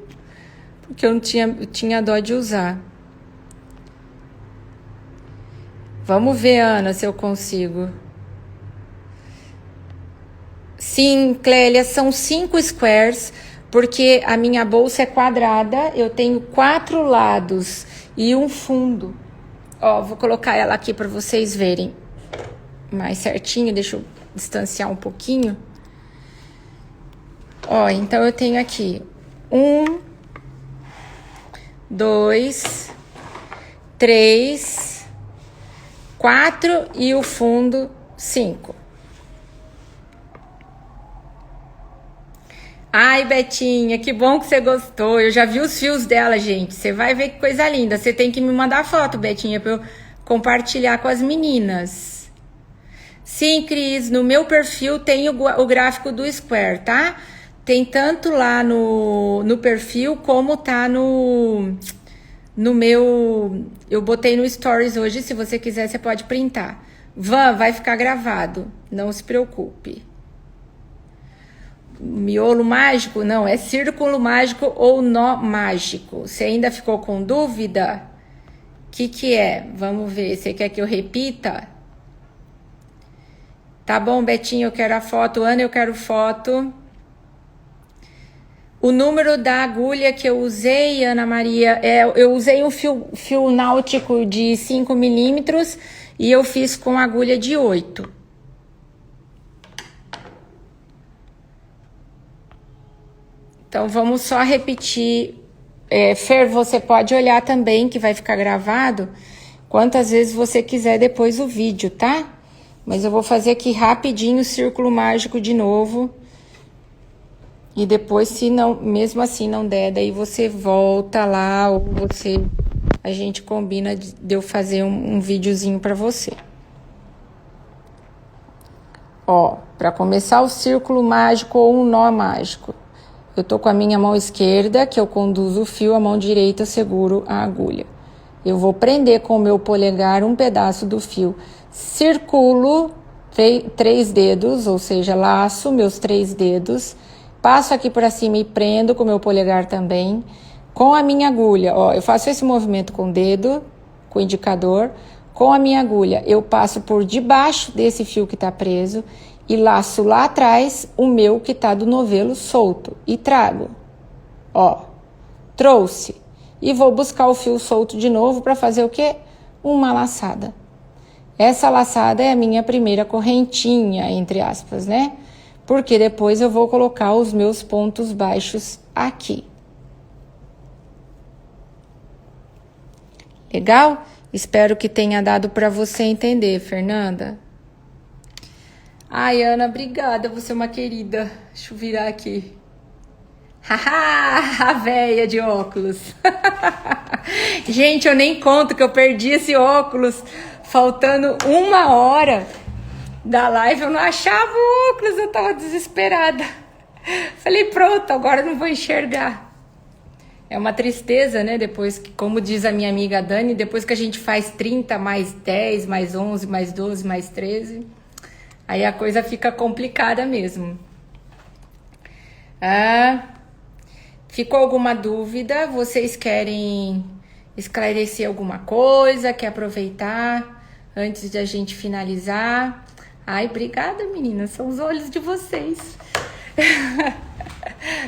porque eu não tinha dó de usar. Vamos ver, Ana, se eu consigo. Sim, Clélia, são 5 squares, porque a minha bolsa é quadrada, eu tenho 4 lados e um fundo. Ó, vou colocar ela aqui para vocês verem mais certinho, deixa eu distanciar um pouquinho. Ó, então eu tenho aqui 1, 2, 3, 4 e o fundo 5. Ai, Betinha, que bom que você gostou. Eu já vi os fios dela, gente. Você vai ver que coisa linda. Você tem que me mandar foto, Betinha, para eu compartilhar com as meninas. Sim, Cris, no meu perfil tem o gráfico do Square, tá? Tem tanto lá no perfil como tá no meu... Eu botei no Stories hoje, se você quiser, você pode printar. Vai ficar gravado, não se preocupe. Miolo mágico? Não, é círculo mágico ou nó mágico. Você ainda ficou com dúvida? O que é? Vamos ver. Você quer que eu repita? Tá bom, Betinho, eu quero a foto. Ana, eu quero foto. O número da agulha que eu usei, Ana Maria, eu usei um fio náutico de 5 milímetros e eu fiz com agulha de 8. Então, vamos só repetir. Fer, você pode olhar também, que vai ficar gravado, quantas vezes você quiser depois o vídeo, tá? Mas eu vou fazer aqui rapidinho o círculo mágico de novo. E depois, se não, mesmo assim não der, daí você volta lá, ou a gente combina de eu fazer um videozinho pra você. Ó, pra começar o círculo mágico ou um nó mágico. Eu tô com a minha mão esquerda, que eu conduzo o fio, a mão direita eu seguro a agulha. Eu vou prender com o meu polegar um pedaço do fio. Circulo 3 dedos, ou seja, laço meus 3 dedos. Passo aqui para cima e prendo com o meu polegar também. Com a minha agulha, ó, eu faço esse movimento com o dedo, com o indicador. Com a minha agulha, eu passo por debaixo desse fio que tá preso e laço lá atrás o meu que tá do novelo solto e trago. Ó, trouxe. E vou buscar o fio solto de novo para fazer o quê? Uma laçada. Essa laçada é a minha primeira correntinha, entre aspas, né? Porque depois eu vou colocar os meus pontos baixos aqui. Legal? Espero que tenha dado para você entender, Fernanda. Ai, Ana, obrigada, você é uma querida. Deixa eu virar aqui. Haha, a véia de óculos. Gente, eu nem conto que eu perdi esse óculos. Faltando 1 hora da live, eu não achava o óculos, eu tava desesperada. Falei, pronto, agora eu não vou enxergar. É uma tristeza, né? Depois que, como diz a minha amiga Dani, depois que a gente faz 30, mais 10, mais 11, mais 12, mais 13, aí a coisa fica complicada mesmo. Ficou alguma dúvida? Vocês querem esclarecer alguma coisa? Quer aproveitar antes de a gente finalizar? Ai, obrigada, meninas. São os olhos de vocês.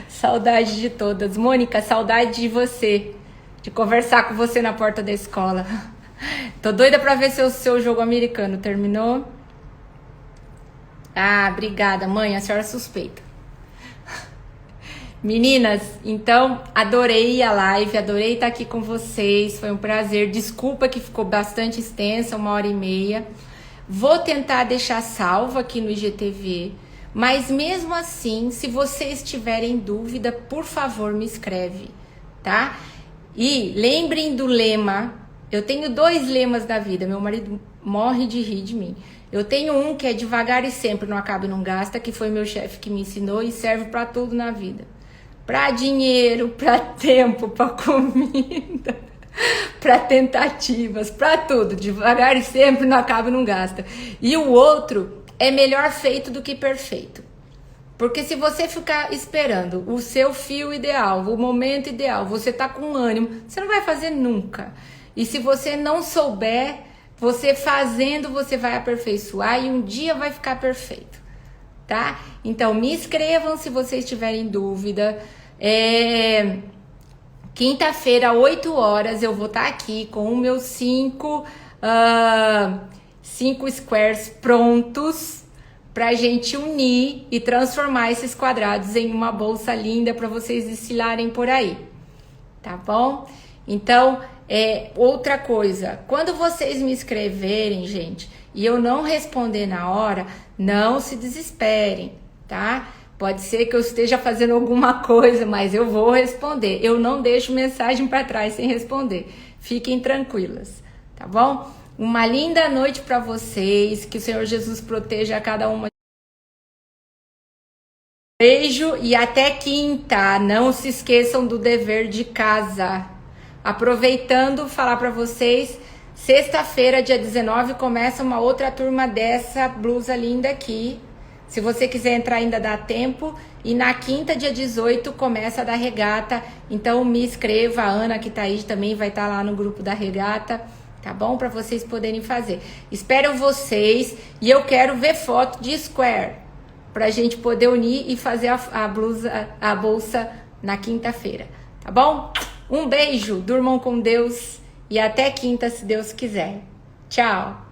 Saudade de todas. Mônica, saudade de você. De conversar com você na porta da escola. Tô doida pra ver seu jogo americano. Terminou? Ah, obrigada, mãe. A senhora é suspeita. Meninas, então, adorei a live, adorei estar aqui com vocês, foi um prazer. Desculpa que ficou bastante extensa, 1h30. Vou tentar deixar salvo aqui no IGTV, mas mesmo assim, se vocês tiverem dúvida, por favor, me escreve, tá? E lembrem do lema Eu tenho 2 lemas da vida, meu marido morre de rir de mim. Eu tenho um que é devagar e sempre, não acaba e não gasta, que foi meu chefe que me ensinou e serve para tudo na vida. Para dinheiro, para tempo, para comida, para tentativas, para tudo. Devagar e sempre, não acaba e não gasta. E o outro é melhor feito do que perfeito. Porque se você ficar esperando o seu fio ideal, o momento ideal, você tá com ânimo, você não vai fazer nunca. E se você não souber, você fazendo, você vai aperfeiçoar e um dia vai ficar perfeito, tá? Então, me escrevam se vocês tiverem dúvida. Quinta-feira, 8 horas, eu vou estar aqui com os meus 5 squares prontos pra gente unir e transformar esses quadrados em uma bolsa linda para vocês desfilarem por aí, tá bom? Então, outra coisa, quando vocês me escreverem, gente, e eu não responder na hora, não se desesperem, tá? Pode ser que eu esteja fazendo alguma coisa, mas eu vou responder. Eu não deixo mensagem para trás sem responder. Fiquem tranquilas, tá bom? Uma linda noite para vocês, que o Senhor Jesus proteja a cada uma. Beijo e até quinta. Não se esqueçam do dever de casa. Aproveitando, falar para vocês, sexta-feira, dia 19, começa uma outra turma dessa blusa linda aqui. Se você quiser entrar ainda dá tempo. E na quinta, dia 18, começa a da regata. Então me inscreva, a Ana que tá aí também vai estar lá no grupo da regata, tá bom? Para vocês poderem fazer. Espero vocês e eu quero ver foto de square pra gente poder unir e fazer a bolsa na quinta-feira, tá bom? Um beijo, durmam com Deus e até quinta, se Deus quiser. Tchau!